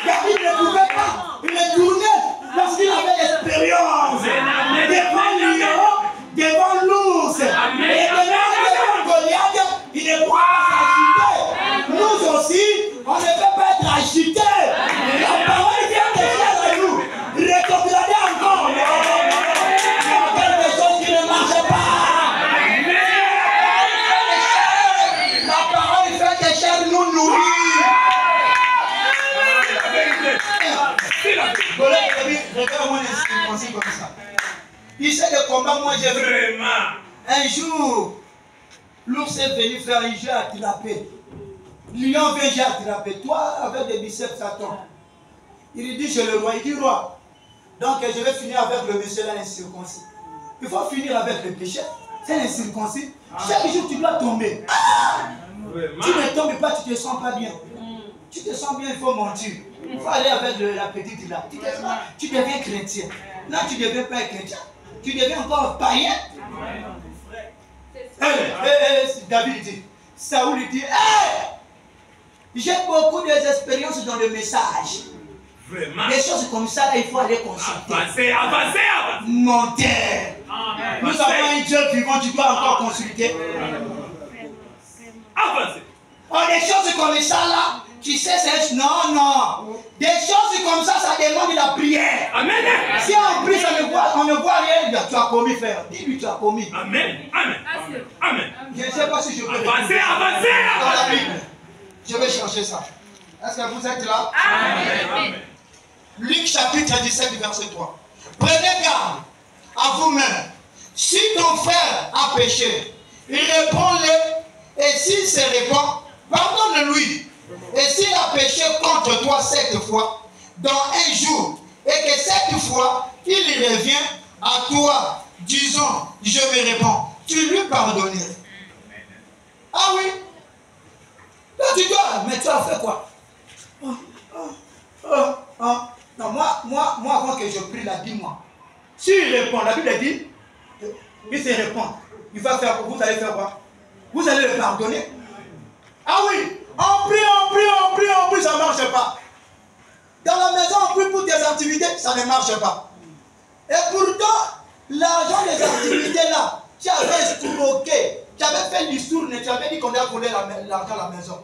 David ne pouvait pas. Il est tourné parce qu'il avait l'expérience. Devant Lion, devant l'ours. Et devant Goliath, il ne peut pas s'agiter. Nous aussi, on ne peut pas être agité. La parole vient de faire de nous. Rétrogradez encore. Il y a quelque chose qui ne marche pas. La parole fait que chair nous nourrit. Regarde-moi les circoncis comme ça. Il sait que combat, moi j'ai vu. Un jour, l'ours est venu faire un jeu à attraper. Lion vient, j'ai attrapé. Toi, avec des biceps, Satan. Il dit, je le roi. Il dit, roi. Donc, je vais finir avec le monsieur là, incirconcis. Il faut finir avec le péché. C'est l'incirconcis. Chaque jour, tu dois tomber. Tu ne tombes pas, tu ne te sens pas bien. Tu te sens bien, il faut mentir. Il faut aller avec la petite là. Tu deviens chrétien. Là, tu ne deviens pas chrétien. Tu deviens encore païen. David dit, Saoul dit, j'ai beaucoup d'expériences dans le message. Vraiment. Des choses comme ça, là, il faut aller consulter. Avancez, avancez, avancez. Monter. Nous avons un Dieu vivant, tu dois encore consulter. Avancez. Oh, des choses comme ça, là, tu sais, c'est... Non, non. Des choses comme ça demande la prière. Amen. Si on prie, on ne voit rien, tu as commis, frère. Dis-lui, tu as commis. Amen. Amen. Amen. Je ne sais pas si je peux... Avancez, avancez. Dans la Bible. Je vais chercher ça. Est-ce que vous êtes là? Amen. Luc chapitre 17, verset 3. Prenez garde à vous-même. Si ton frère a péché, réponds-le. Et s'il se répand, pardonne-lui. Et s'il a péché contre toi 7 fois, dans un jour, et que cette fois, il revient à toi, disons, je me réponds, tu lui pardonnerais. Ah oui? Là, tu dois, mais tu as fait quoi? Non, moi, avant que je prie, là, dis-moi. S'il répond, la Bible dit, il se répond. Il va faire, vous allez faire quoi? Vous allez le pardonner. Ah oui, on prie, ça ne marche pas. Dans la maison, on prie pour des activités, ça ne marche pas. Et pourtant, l'argent des activités là, tu avais escroqué, tu avais fait l'histoire, tu avais dit qu'on a volé l'argent à la maison.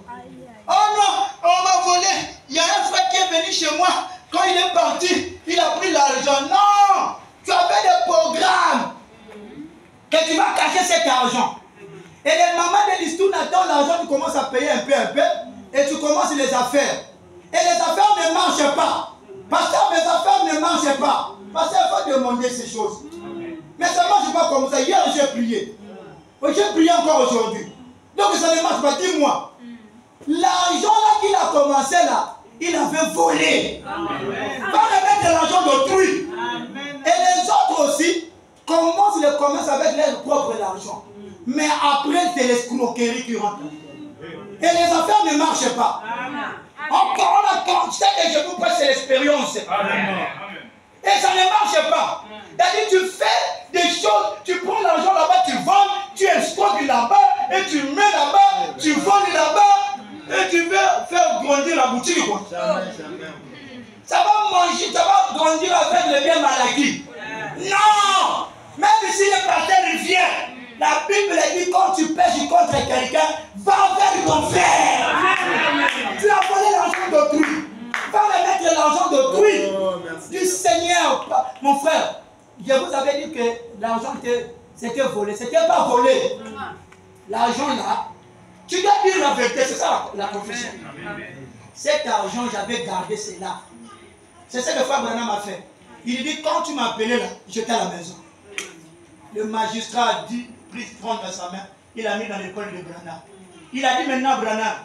Oh non, on m'a volé. Il y a un frère qui est venu chez moi. Quand il est parti, il a pris l'argent. Non, tu as fait des programmes que tu vas cacher cet argent. Et les mamans de l'histoire n'attendent l'argent, tu commences à payer un peu, et tu commences les affaires. Et les affaires ne marchent pas. Pasteur, mes affaires ne marchent pas. Pasteur, il faut demander ces choses. Mais ça ne marche pas comme ça. Hier, j'ai prié. J'ai prié encore aujourd'hui. Donc ça ne marche pas. Dis-moi. L'argent là qu'il a commencé là, il avait volé. Va remettre l'argent d'autrui. Et les autres aussi commencent le commerce avec leur propre argent. Mais après, c'est l'escroquerie qui rentre. Et les affaires ne marchent pas. Encore on a constat que je vous prête, c'est l'expérience. Et ça ne marche pas. C'est-à-dire, tu fais des choses, tu prends l'argent là-bas, tu vends, tu escroques là-bas, et tu mets là-bas, tu voles là-bas, et tu veux faire grandir la boutique. Quoi. Ça va manger, ça va grandir avec le bien mal acquis. Non! Même si le pasteur vient, la Bible dit quand tu pêches contre quelqu'un, va vers ton frère. Tu as volé l'argent d'autrui. Va remettre l'argent d'autrui. Du Seigneur. Mon frère, je vous avais dit que l'argent c'était volé. C'était pas volé. L'argent là, tu dois dire la vérité, c'est ça la confession. Cet argent, j'avais gardé cela. C'est ce que le frère Branham a fait. Il dit quand tu m'as appelé là, j'étais à la maison. Le magistrat a dit, pris prendre dans sa main, il a mis dans l'école de Branham. Il a dit maintenant Branham,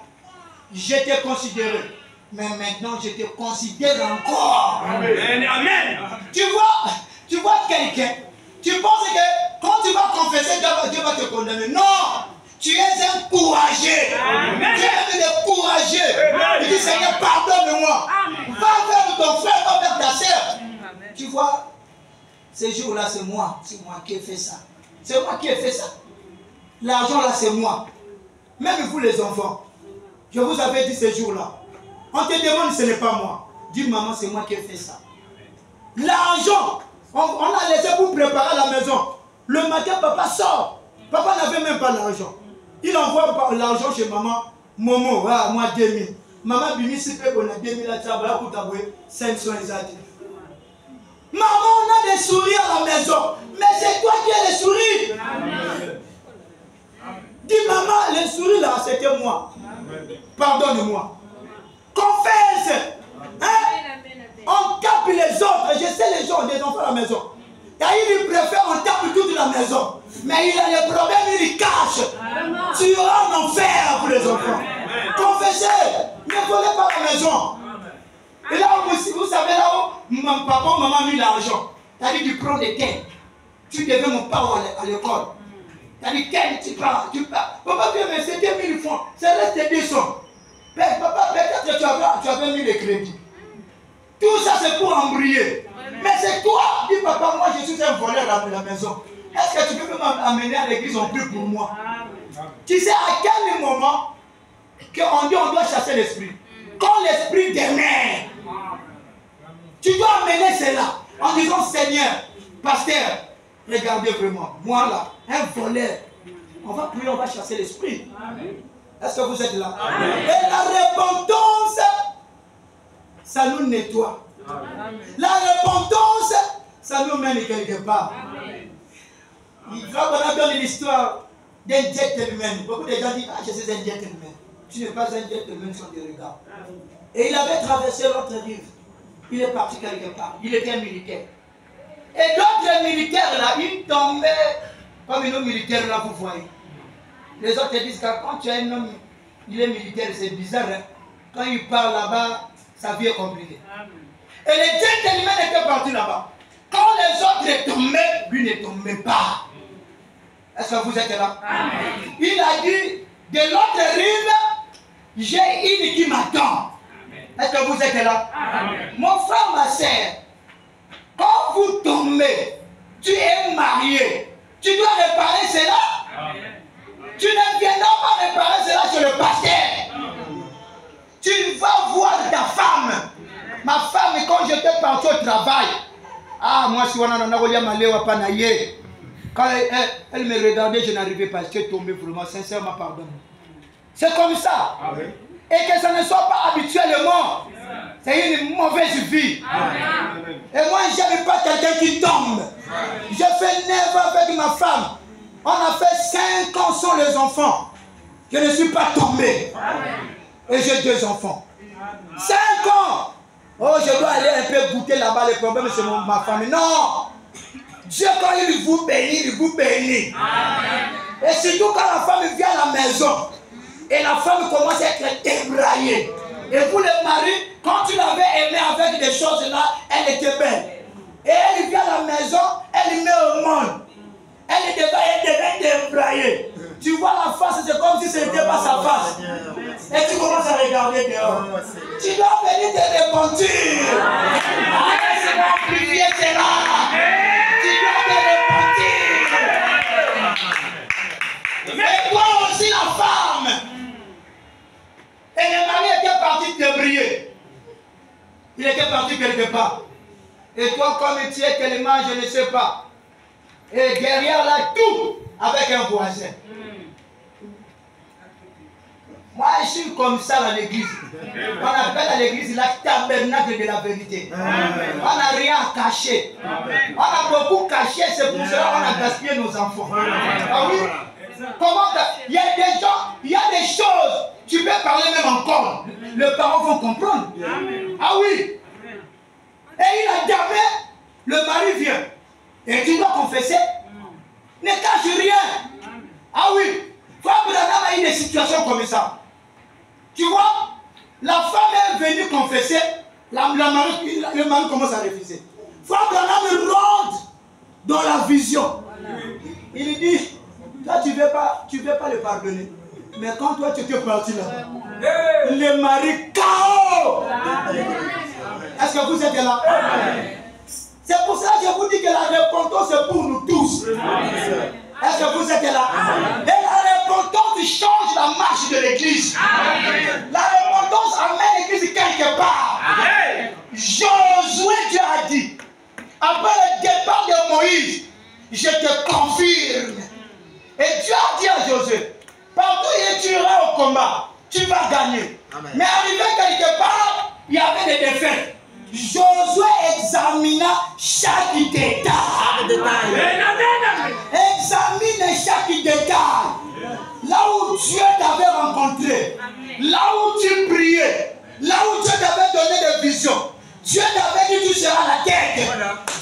j'étais considéré. Mais maintenant, je te considère encore. Amen. Amen. Tu vois quelqu'un, tu penses que quand tu vas confesser, Dieu va te condamner. Non, tu es un courageux. Tu es un courageux. Il dit Seigneur, pardonne-moi. Va vers ton frère, va vers ta sœur. Tu vois, ces jours-là, c'est moi qui ai fait ça. C'est moi qui ai fait ça. L'argent là, c'est moi. Même vous les enfants, je vous avais dit ces jours-là. On te demande, ce n'est pas moi. Dis maman, c'est moi qui ai fait ça. L'argent, on a laissé pour préparer la maison. Le matin, papa sort. Papa n'avait même pas l'argent. Il envoie l'argent chez maman. Momo, moi 2000. Maman, bimi, si peu, on a 2000 à Tchabra pour t'avouer 500 exacts. Maman, on a des souris à la maison. Mais c'est toi qui as les souris. Amen. Dis maman, les souris là, c'était moi. Pardonne-moi. Confesse. Hein? On tape les autres. Je sais les gens, des enfants à la maison. Et il préfère on tape toute la maison. Mais il a les problèmes, il cache. Tu auras un enfer pour les enfants. Confessez. Ne volez pas la maison. Et là où vous savez là où papa, maman a mis l'argent. C'est-à-dire tu prends des thèmes. Tu deviens mon parent à l'école. C'est-à-dire quel tu prends. Papa, mais c'est 2000 francs. Ça reste 200. Papa, peut-être que tu avais mis les crédits. Tout ça c'est pour embrouiller. Mais c'est toi, dis papa, moi je suis un voleur à la maison. Est-ce que tu peux m'amener à l'église en plus pour moi? Tu sais à quel moment qu'on dit on doit chasser l'esprit? Quand l'esprit demeure, tu dois amener cela en disant Seigneur, pasteur, regardez vraiment, moi là, un voleur, on va prier, on va chasser l'esprit. Est-ce que vous êtes là? Amen. Et la repentance ça nous nettoie. La repentance, ça nous mène quelque part. Il faut qu'on a donné l'histoire d'un gentleman. Beaucoup de gens disent, ah, je suis un gentleman. Tu n'es pas un gentleman sur des regards. Et il avait traversé l'autre rive. Il est parti quelque part. Il était un militaire. Et d'autres militaires là, ils tombaient comme un homme militaire là, vous voyez. Les autres disent que quand tu as un homme, il est militaire, c'est bizarre. Hein? Quand il part là-bas, sa vie est compliquée. Et les gentlemen étaient partis là-bas. Quand les autres tombaient, lui ne tombait pas. Est-ce que vous êtes là? Amen. Il a dit, de l'autre rive, j'ai une qui m'attend. Est-ce que vous êtes là? Amen. Mon frère, ma soeur, quand vous tombez, tu es marié, tu dois réparer cela. Amen. Tu ne viendras pas réparer cela chez le pasteur. Tu vas voir ta femme. Ma femme, quand j'étais parti au travail, ah, moi, si on a un quand elle me regardait, je n'arrivais pas. J'étais tombé vraiment, sincèrement, pardon. C'est comme ça. Amen. Et que ça ne soit pas habituellement. C'est une mauvaise vie. Amen. Et moi, je n'aime pas quelqu'un qui tombe. Je fais 9 ans avec ma femme. On a fait 5 ans sans les enfants. Je ne suis pas tombé. Amen. Et j'ai 2 enfants. 5 ans. Oh, je dois aller un peu goûter là-bas les problèmes, c'est ma famille. Non. Dieu, quand il vous bénit, il vous bénit. Amen. Et surtout quand la femme vient à la maison, et la femme commence à être débraillée. Et vous, les maris, quand tu l'avais aimée avec des choses là, elle était belle. Et elle vient à la maison, elle met au monde. Elle devait débrailler. Tu vois la face, c'est comme si ce n'était pas sa face. Et tu commences à regarder dehors. Tu dois venir te repentir. Allez, c'est amplifier cela. Tu dois te repentir. Mais toi aussi, la femme. Et le mari était parti te briller. Il était parti quelque part. Et toi, comme tu es tellement, je ne sais pas. Et derrière là, tout avec un voisin. Moi, je suis comme ça à l'église. On appelle à l'église la tabernacle de la vérité. Amen. On n'a rien à cacher. Amen. On a beaucoup caché, c'est pour cela qu'on a gaspillé nos enfants. Amen. Ah oui? Comment il y a des gens, il y a des choses, tu peux parler même encore. Les parents vont comprendre. Amen. Ah oui? Et il a damé, le mari vient. Et tu dois confesser. Ne cache rien. Ah oui? Frère Branham a eu des situations comme ça. Tu vois, la femme est venue confesser, le mari commence à refuser. Frère Branham rentre dans la vision. Il lui dit, toi tu ne veux pas le pardonner. Mais quand toi tu étais parti là, le mari KO. Est-ce que vous êtes là? C'est pour ça que je vous dis que la repentance est pour nous tous. Est-ce que vous êtes là? Et la repentance change la marche de l'église. La repentance amène l'église quelque part. Josué, Dieu a dit, après le départ de Moïse, je te confirme. Et Dieu a dit à Josué, partout où tu iras au combat, tu vas gagner. Amen. Mais arrivé quelque part, il y avait des défaites. Josué examina chaque détail. Examine chaque détail. Là où Dieu t'avait rencontré, là où tu priais, là où Dieu t'avait donné des visions. Dieu t'avait dit tu seras la tête.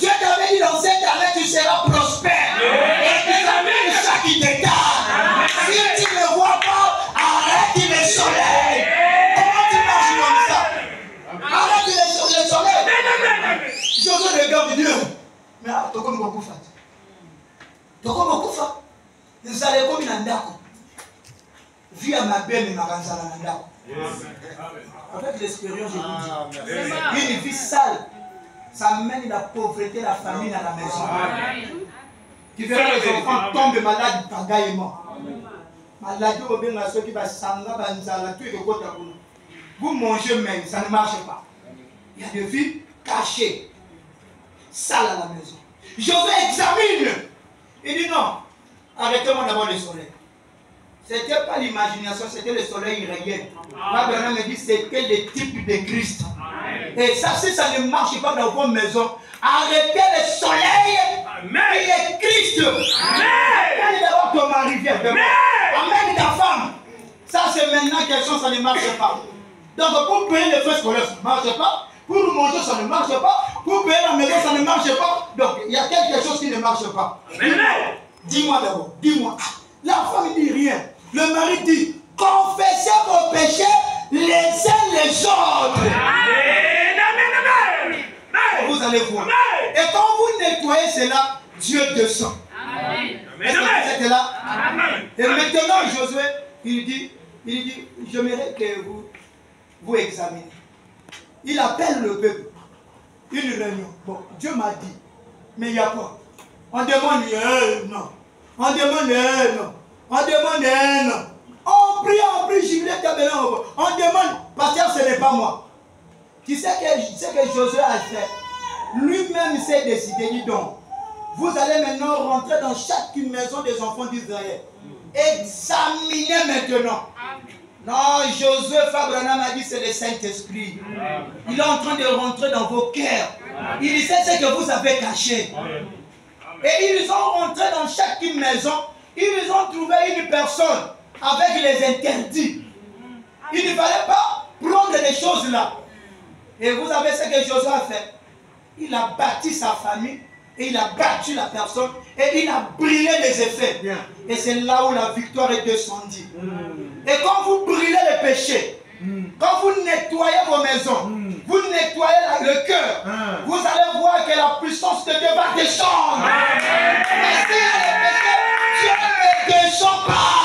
Dieu t'avait dit dans cette année tu seras prospère. Examine chaque détail. Si tu ne vois pas, arrête le soleil. Comment tu marches comme ça? Arrête le soleil. Josué regarde Dieu. Mais tu comme beaucoup fait. Tu comme beaucoup fait. Vous allez comme une andako. Vie à ma belle et ma ranzala andako. Avec l'expérience, je vous dis. Une vie sale, ça mène la pauvreté, la famine à la maison. Tu verras les enfants tombent malades pagaillement. Maladie au bien ceux qui va sanga banzala tout est côté. Vous mangez même, ça ne marche pas. Il y a des vies cachées, sales à la maison. Je vais examiner. Il dit non, arrêtez-moi d'abord le soleil. Ce n'était pas l'imagination, c'était le soleil réel. Abraham me dit c'était le type de Christ. Et ça, si ça ne marche pas dans vos maisons, arrêtez le soleil. Amen. Il est Christ. Amen. Amène d'abord ton mari, viens. Amène ta femme. Ça, c'est maintenant quelque chose, ça ne marche pas. Donc, pour payer les frais scolaires, ça ne marche pas. Pour manger, ça ne marche pas. Pour payer la maison, ça ne marche pas. Donc, il y a quelque chose qui ne marche pas. Dis-moi d'abord, dis-moi. La femme ne dit rien. Le mari dit, confessez vos péchés les uns les autres. Vous allez voir. Et quand vous nettoyez cela, Dieu descend. Est-ce que vous êtes là? Et maintenant, Josué, il dit, j'aimerais que vous examinez. Il appelle le peuple. Une réunion. Bon, Dieu m'a dit, mais il y a quoi? On demande un non. On demande un non. On demande un non. On prie, Jubilé Tabelon. On demande, pasteur, ce n'est pas moi. Tu sais que Josué a fait. Lui-même s'est décidé, dis donc. Vous allez maintenant rentrer dans chaque maison des enfants d'Israël. Examinez maintenant. Non, Josué Fabranam a dit c'est le Saint-Esprit. Il est en train de rentrer dans vos cœurs. Il sait ce que vous avez caché. Et ils ont rentré dans chaque maison. Ils ont trouvé une personne avec les interdits. Il ne fallait pas prendre les choses là. Et vous savez ce que Josué a fait? Il a bâti sa famille. Et il a battu la personne. Et il a brûlé les effets. Et c'est là où la victoire est descendue. Et quand vous brûlez les péchés, quand vous nettoyez vos maisons, vous nettoyez le cœur, vous allez voir que la puissance de Dieu va descendre. Mais s'il y a les péchés, Dieu ne descend pas.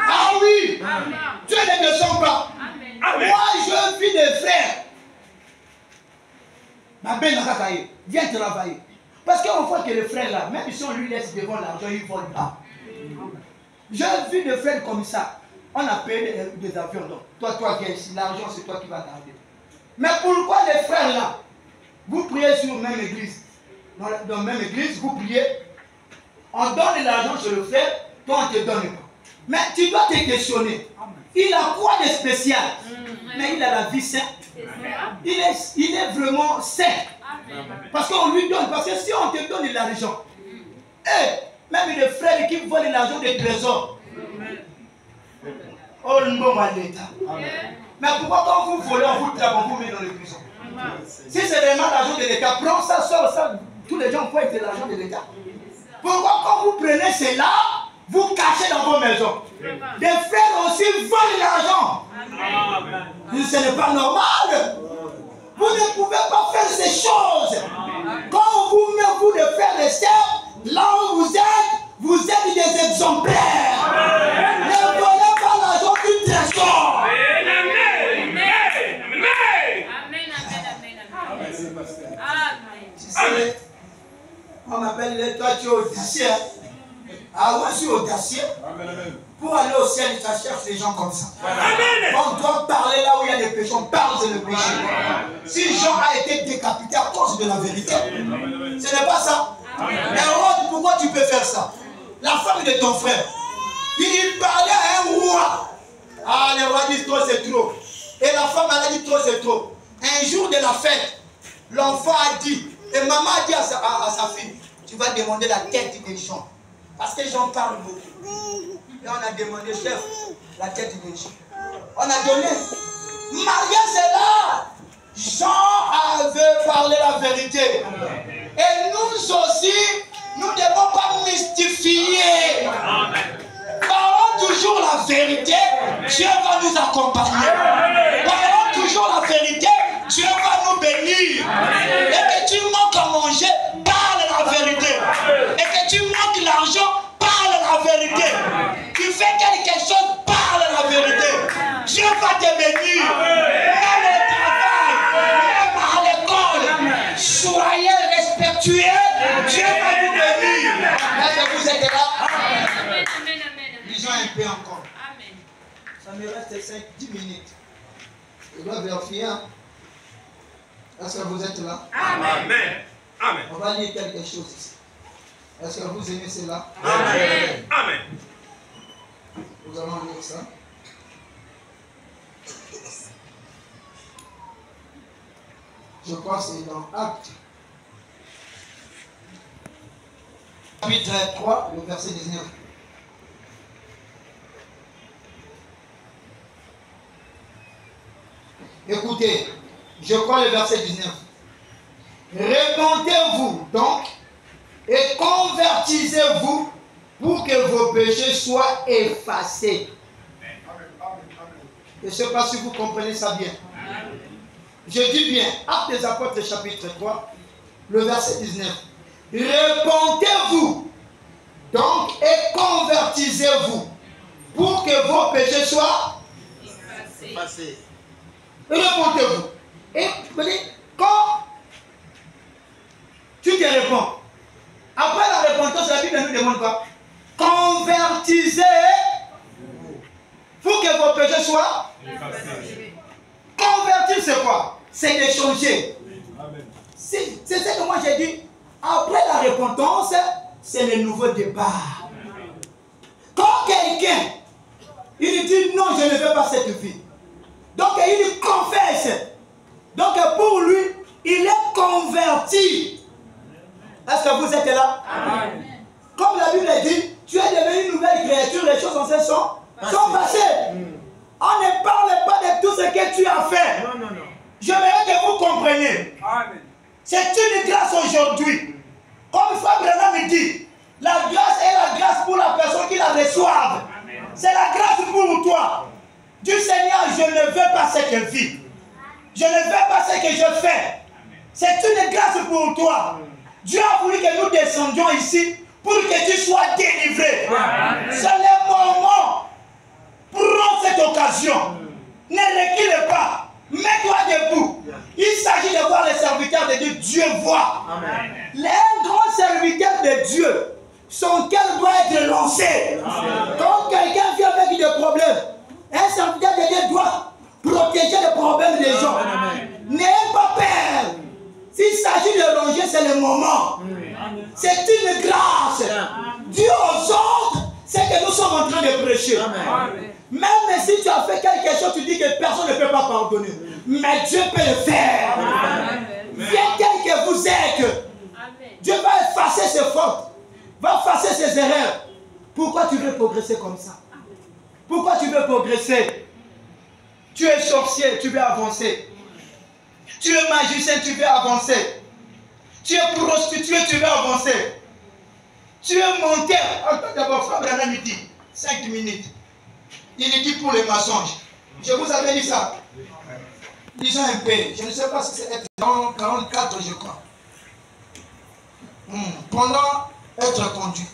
Ah oui, Dieu ne descend pas. Moi, je vis des frères. Ma belle Nakakaye, viens travailler. Parce qu'on voit que le frère là, même si on lui laisse devant l'argent, il ne vole pas. J'ai vu des frères comme ça. On a payé des avions. Donc, toi qui es ici, l'argent c'est toi qui vas garder. Mais pourquoi les frères là, vous priez sur la même église? Dans la même église, vous priez. On donne l'argent chez le frère, toi on ne te donne pas. Mais tu dois te questionner. Il a quoi de spécial? Mais il a la vie sainte. Il est vraiment saint. Parce qu'on lui donne. Parce que si on te donne l'argent, même les frères qui volent l'argent des trésors. Oh non, l'État. Mais pourquoi quand vous volez, on vous trappe, on vous met dans les prisons? Si c'est vraiment l'argent de l'État, prends ça, sors ça. Tous les gens pointent l'argent de l'État. Pourquoi quand vous prenez cela, vous cachez dans vos maisons? Des frères aussi volent l'argent. Ce n'est pas normal. Vous ne pouvez pas faire ces choses. Quand on vous met, vous de faire les serfs, là où vous êtes des exemplaires. Ne volez pas l'argent du trésor. Tu sais, on m'appelle toi, tu es audacieux. Ah ouais, je suis audacieux. Pour aller au ciel, ça cherche les gens comme ça. On doit parler là où il y a des péchés. On parle de le péché. Si Jean a été décapité à cause de la vérité, ce n'est pas ça. Mais Rod, pourquoi tu peux faire ça? La femme de ton frère, il parlait à un roi. Ah, le roi dit trop, c'est trop. Et la femme, elle a dit trop, c'est trop. Un jour de la fête, l'enfant a dit, et maman a dit à sa fille, tu vas demander la tête des gens. Parce que j'en parle beaucoup. Et on a demandé, chef, la tête des gens. On a donné. Maria, c'est là. Jean avait parlé la vérité. Et nous aussi, nous ne devons pas mystifier. Parlons toujours la vérité, Dieu va nous accompagner. Parlons toujours la vérité, Dieu va nous bénir. Et que tu manques à manger, parle la vérité. Et que tu manques l'argent, parle la vérité. Tu fais quelque chose, parle la vérité. Dieu va te bénir. Même au travail, même à l'école. Soyez respectueux, Dieu va vous bénir. Est-ce que vous êtes là? Lisons un peu encore. Ça me reste 5-10 minutes. Je dois vérifier. Est-ce que vous êtes là? Amen. Amen. On va lire quelque chose ici. Est-ce que vous aimez cela? Amen. Amen. Nous allons lire ça. Je crois que c'est dans Actes. Chapitre 3, le verset 19. Écoutez, je crois le verset 19. Répentez-vous donc et convertissez-vous pour que vos péchés soient effacés. Je ne sais pas si vous comprenez ça bien. Je dis bien, Actes des Apôtres chapitre 3, le verset 19. Répentez-vous donc et convertissez-vous pour que vos péchés soient effacés. Répentez-vous. Et quand tu te réponds, après la repentance, la Bible nous demande quoi? Convertissez pour que vos péchés soient effacés. Convertir, c'est quoi? C'est d'échanger. C'est ce que moi j'ai dit. Après la repentance, c'est le nouveau départ. Quand quelqu'un, il dit non, je ne veux pas cette vie. Donc il confesse. Donc pour lui, il est converti. Est-ce que vous êtes là? Amen. Comme la Bible dit, tu es devenu une nouvelle créature, les choses anciennes sont passées. On ne parle pas de tout ce que tu as fait. Non. J'aimerais que vous compreniez. C'est une grâce aujourd'hui. Comme Frère Branham me dit, la grâce est la grâce pour la personne qui la reçoive. C'est la grâce pour toi. Du Seigneur, je ne veux pas cette vie. Je ne veux pas ce que je fais. C'est une grâce pour toi. Dieu a voulu que nous descendions ici pour que tu sois délivré. C'est le moment. Prends cette occasion. Ne recule pas. Mets-toi debout. Il s'agit de voir les serviteurs de Dieu. Dieu voit. Amen. Les grands serviteurs de Dieu, son cœur doit être lancé. Quand quelqu'un vient avec des problèmes, un serviteur de Dieu doit protéger les problèmes des gens. N'ayez pas peur. S'il s'agit de ronger, c'est le moment. C'est une grâce. Dieu aux autres, c'est que nous sommes en train de prêcher. Même si tu as fait quelque chose, tu dis que personne ne peut pas pardonner. Mais Dieu peut le faire. Viens tel que vous êtes. Dieu va effacer ses fautes. Va effacer ses erreurs. Pourquoi tu veux progresser comme ça? Pourquoi tu veux progresser? Tu es sorcier, tu veux avancer. Tu es magicien, tu veux avancer. Tu es prostituée, tu veux avancer. Tu es menteur. Attends d'abord, Frère Branham dit 5 minutes. Il dit pour les mensonges. Je vous avais dit ça. Disons un peu. Je ne sais pas si c'est dans 44, je crois. Pendant être conduit.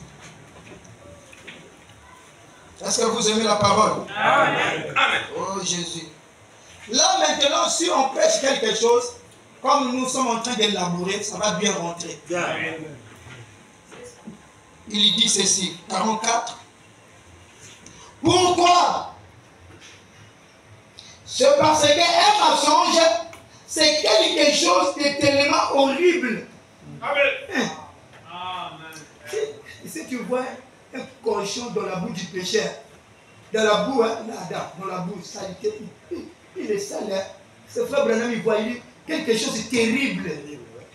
Est-ce que vous aimez la parole? Amen. Oh Jésus. Là maintenant, si on prêche quelque chose, comme nous sommes en train de labourer, ça va bien rentrer. Amen. Il dit ceci, 44. Pourquoi? C'est parce qu'un mensonge, c'est quelque chose de tellement horrible. Amen. Si tu vois un cochon dans la boue du pécheur, dans la boue, hein, là, dans la boue, saleté, il est sale. Hein. Ce frère Branham, il voit quelque chose de terrible.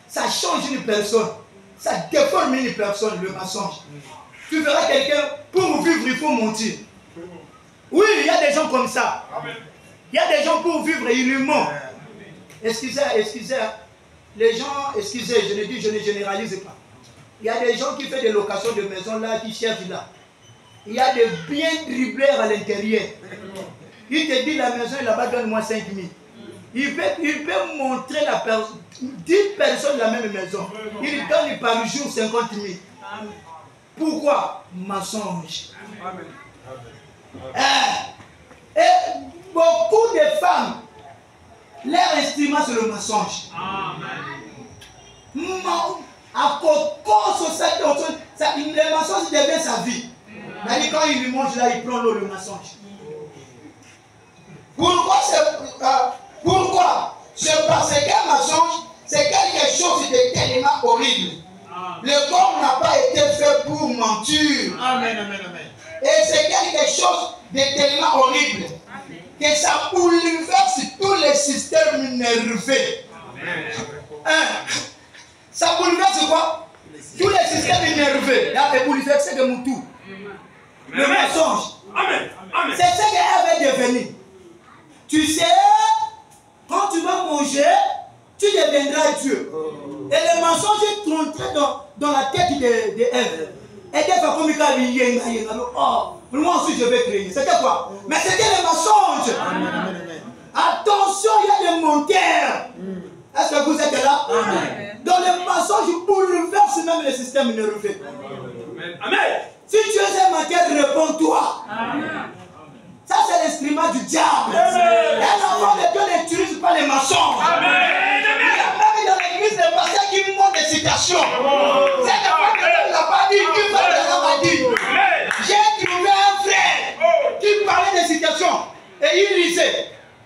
Ça change une personne. Ça déforme une personne, le mensonge. Tu verras quelqu'un, pour vivre, il faut mentir. Oui, il y a des gens comme ça. Il y a des gens pour vivre, ils lui mentent. Excusez. Les gens, excusez, je ne généralise pas. Il y a des gens qui font des locations de maisons là, qui cherchent là. Il y a des biens dribbleurs à l'intérieur. Il te dit la maison là-bas, donne-moi 5 000. Il peut montrer la personne, 10 personnes la même maison. Il donne par jour 50 000. Pourquoi? Mensonge. Et beaucoup de femmes, leur instrument c'est le mensonge. À cause de le mensonge devient sa vie. Mais quand il lui mange là, il prend l'eau, le mensonge. Pourquoi? C'est parce qu'un mensonge, c'est quelque chose de tellement horrible. Le corps n'a pas été fait pour mentir. Et c'est quelque chose de tellement horrible que ça bouleverse tous les systèmes nerveux. Ça bouleverse quoi? Tous les systèmes nerveux. Là, les bouleverser de Moutou. Le mensonge. C'est ce qu'elle va devenir. Tu sais, quand tu vas manger, tu deviendras Dieu. Et le mensonge est rentré dans la tête de Ève. Et des fois, comme il a dit, oh, moi aussi je vais créer. C'était quoi? Mais c'était le mensonge. Attention, il y a des monteurs. Est-ce que vous êtes là? Dans le mensonge, bouleverse même le système nerveux. Amen. Si tu es un menteur, réponds-toi. Ça, c'est l'instrument du diable. Un enfant de Dieu n'utilise pas les mensonges. Il y a même dans l'église des pasteurs qui montrent des citations. C'est des fois que Dieu ne l'a pas dit, Dieu l'a dit. J'ai trouvé un frère qui parlait des citations et il lisait.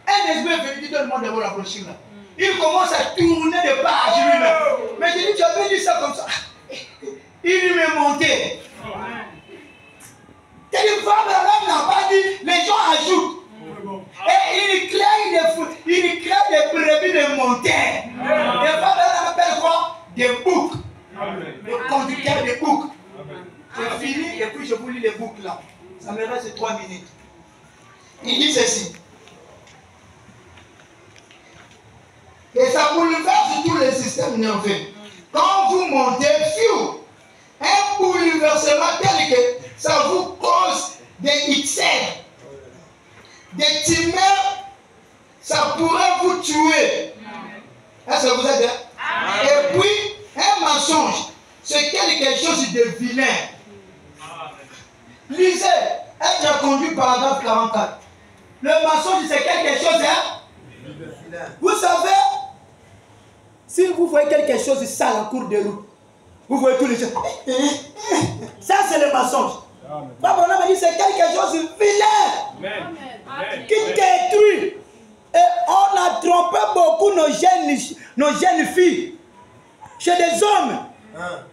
Un esprit est venu dans le monde de la prochaine. Il commence à tourner de pages lui-même. Mais j'ai dit, tu avais dit ça comme ça. Il m'est monté. Et une fois, Abraham n'a pas dit, les gens ajoutent. Et il crée des brebis de montagne. Les femmes appellent quoi? Des boucs. Le conducteur des boucs. J'ai fini et puis je vous lis les boucs là. Ça me reste 3 minutes. Il dit ceci. Et ça bouleverse tout le système nerveux. Quand vous montez, un bouleversement tel que ça vous cause des ulcères, des tumeurs, ça pourrait vous tuer. Est-ce que vous êtes là? Et puis, un mensonge, c'est quelque chose de vilain. Lisez, être conduit paragraphe 44. Le mensonge, c'est quelque chose, Vous savez, si vous voyez quelque chose de sale en cours de route, vous voyez tous les gens. Ça, c'est le mensonge. Papa, on m'a dit, c'est quelque chose de vilain qui détruit. Et on a trompé beaucoup nos jeunes filles chez des hommes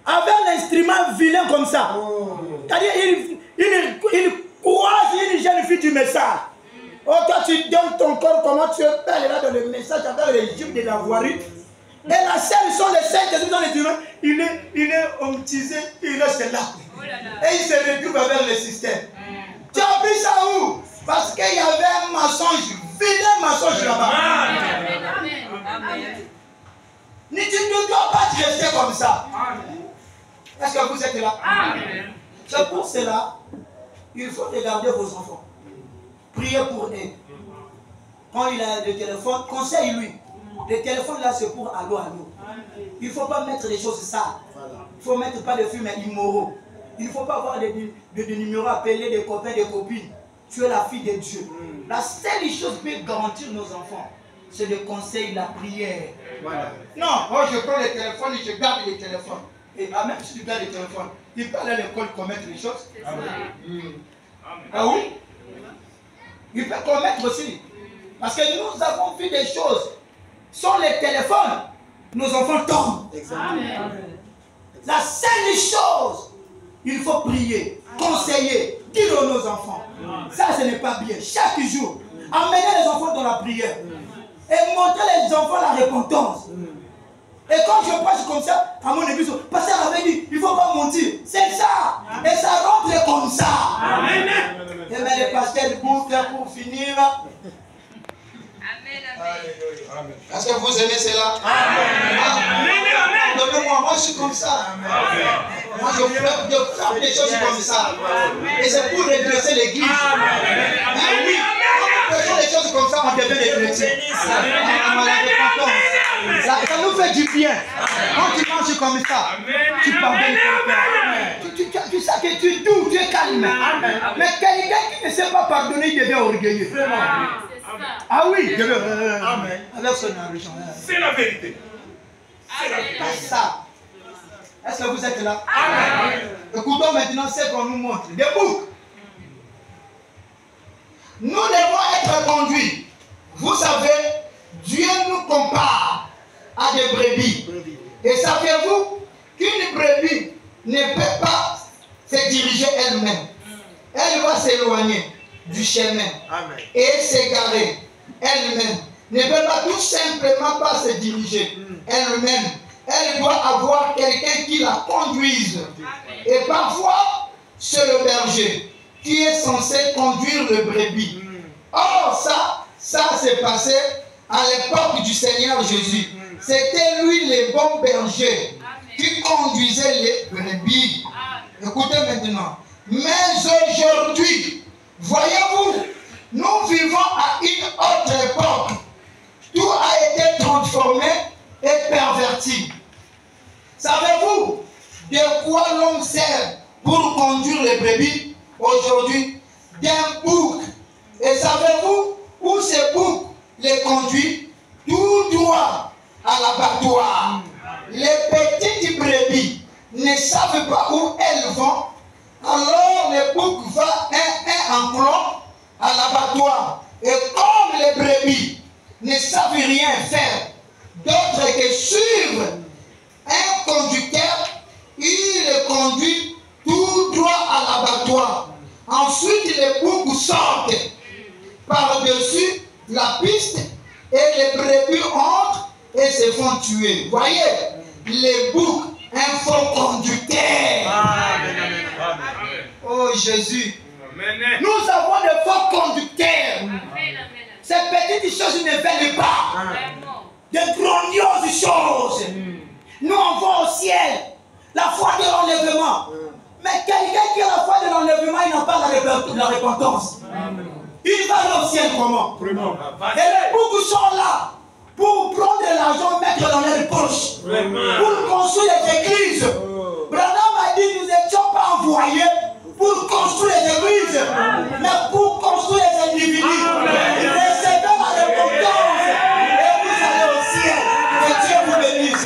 avec l'instrument vilain comme ça. C'est-à-dire, il croise une jeune fille du message. Oh, toi, tu donnes ton corps, comment tu appelles là dans le message avec les jupes de la voirie. Et la scène sont les scènes qui sont dans les humains. Il est optisé, il reste là. Et il se retrouve avec le système. Tu as pris ça où? Parce qu'il y avait un mensonge, vilain mensonge là-bas. Tu ne dois pas te rester comme ça. Est-ce que vous êtes là? C'est pour cela, il faut regarder vos enfants. Priez pour eux. Quand il a le téléphone, conseille-lui. Le téléphone là, c'est pour allô. Il ne faut pas mettre des choses sales. Il ne faut mettre pas de films immoraux. Il ne faut pas avoir des numéros appelés des copains, des copines. Tu es la fille de Dieu. La seule chose qui peut garantir nos enfants, c'est le conseil, la prière. Non, moi je prends le téléphone et je garde le téléphone. Et même si tu gardes le téléphone, il peut aller à l'école commettre les choses. Ah oui? Il peut commettre aussi. Parce que nous avons vu des choses. Sans les téléphones, nos enfants tombent. La seule chose, il faut prier, conseiller, dire à nos enfants. Ça, ce n'est pas bien. Chaque jour, amener les enfants dans la prière. Et montrer les enfants la repentance. Et quand je passe comme ça, à mon église, le pasteur avait dit, il ne faut pas mentir. C'est ça. Et ça rentre comme ça. Et mais les pasteurs, pour finir. Est-ce que vous aimez cela? Donnez-moi, moi je suis comme ça. Moi je frappe des choses comme ça. Et c'est pour redresser l'église. Oui, quand on fait des choses comme ça, on devient des chrétiens. Ça nous fait du bien. Quand tu manges comme ça, tu pardonnes ton père. Tu sais que tu es doux, tu es calme. Mais quelqu'un qui ne sait pas pardonner, il devient orgueilleux. Ah oui, Amen. Avec son argent. C'est la vérité. C'est pas ça. Est-ce que vous êtes là? Amen. Écoutons maintenant ce qu'on nous montre. Des boucs. Nous devons être conduits. Vous savez, Dieu nous compare à des brebis. Et savez-vous qu'une brebis ne peut pas se diriger elle-même. Elle va s'éloigner du chemin et s'égarer elle-même. ne peut pas tout simplement pas se diriger elle-même. Elle doit avoir quelqu'un qui la conduise. Et parfois, c'est le berger qui est censé conduire le brebis. Or, ça s'est passé à l'époque du Seigneur Jésus. C'était lui le bon berger qui conduisait les brebis. Écoutez maintenant. Mais aujourd'hui, voyez-vous, nous vivons à une autre époque. Tout a été transformé et perverti. Savez-vous de quoi l'homme sert pour conduire les brebis aujourd'hui? D'un bouc. Et savez-vous où ce bouc les conduit? Tout droit à l'abattoir. Les petites brebis ne savent pas où elles vont. Alors le bouc va un en clon à l'abattoir. Et comme les brebis ne savent rien faire d'autre que suivre un conducteur, il le conduit tout droit à l'abattoir. Ensuite, les boucs sortent par-dessus la piste et les brebis entrent et se font tuer. Voyez, les boucs, un faux conducteur. Oh Jésus. Nous avons de faux conducteurs. Ces petites choses ne veulent pas. De grandioses choses. Nous on va au ciel. La foi de l'enlèvement. Mais quelqu'un qui a la foi de l'enlèvement, il n'a pas la repentance. Il va aller au ciel comment? Et les boucs sont là pour prendre de l'argent, mettre dans les poches. Pour construire des églises. Branham a dit nous n'étions pas envoyés pour construire des églises, mais pour construire des individus. Recevez la repentance et vous allez au ciel. Que Dieu vous bénisse.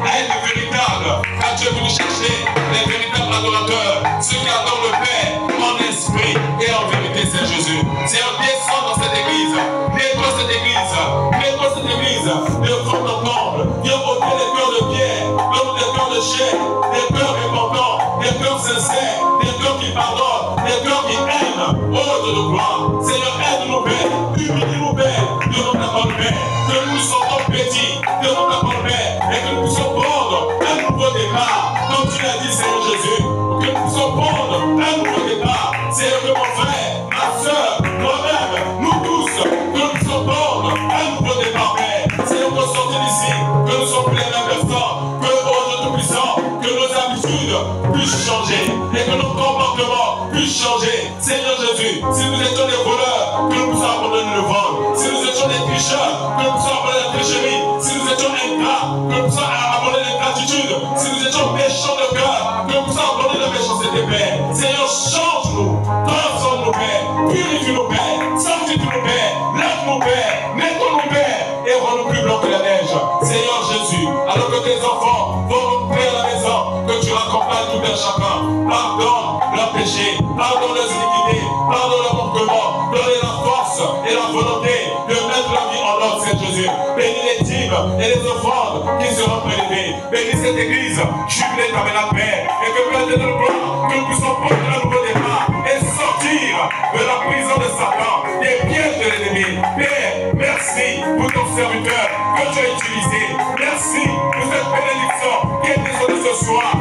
À être véritable, car Dieu veut nous chercher. chercher les véritables adorateurs, ceux qui adorent le Père en esprit et en vérité, Seigneur Jésus. Seigneur, descends dans cette église. Nettoie cette église. Nettoie cette église. Devant ton temple. Viens ôter les cœurs de pierre, comme des cœurs de chair, des cœurs répandants, des cœurs sincères, des cœurs qui pardonnent, des cœurs qui aiment. Oh, de nos gloires. Seigneur, aide-nous, Père. Humilie-nous, Père. Donne-nous ta parole, Père. Que nous nous sentons petits. Donne-nous ta parole, Père. Et que nous puissions prendre un nouveau départ. Comme tu l'as dit, Seigneur Jésus. Que nous puissions prendre un nouveau départ. Seigneur, que mon frère, ma soeur, moi-même, nous tous, que nous puissions prendre un nouveau départ, Père. Seigneur, que nous sortions d'ici, que nous ne sommes plus les mêmes personnes, que, oh Dieu Tout-Puissant, que nos habitudes puissent changer et que nos comportements puissent changer. Seigneur Jésus, si nous étions des voleurs, que nous puissions abandonner le vol. Si nous étions des tricheurs, que nous puissions abandonner la tricherie. Si nous étions ingrats, que nous puissions abandonner l'ingratitude. Si nous étions méchants de cœur, que nous puissions abandonner la méchanceté, Père. Seigneur, change-nous, transforme-nous, Père, purifie-nous, Père, sanctifie-nous, Père, lave-nous, Père, nettoie-nous, Père, et rends-nous plus blancs que la neige. Seigneur Jésus, alors que tes enfants vont rentrer à la maison, que tu raccompagnes tout un chacun, pardonne leurs péchés, pardonne leurs iniquités, pardonne leurs manquements, donne la force et la volonté de mettre la vie en ordre, Seigneur Jésus. Bénis les dîmes et les offrandes qui seront prélevées. Bénis cette église, jubilée comme la paix, et que Père de nos gloires, que nous puissions prendre un nouveau départ et sortir de la prison de Satan, des pièges de l'ennemi. Père, merci pour ton serviteur que tu as utilisé. Merci pour cette bénédiction qui est désolée ce soir.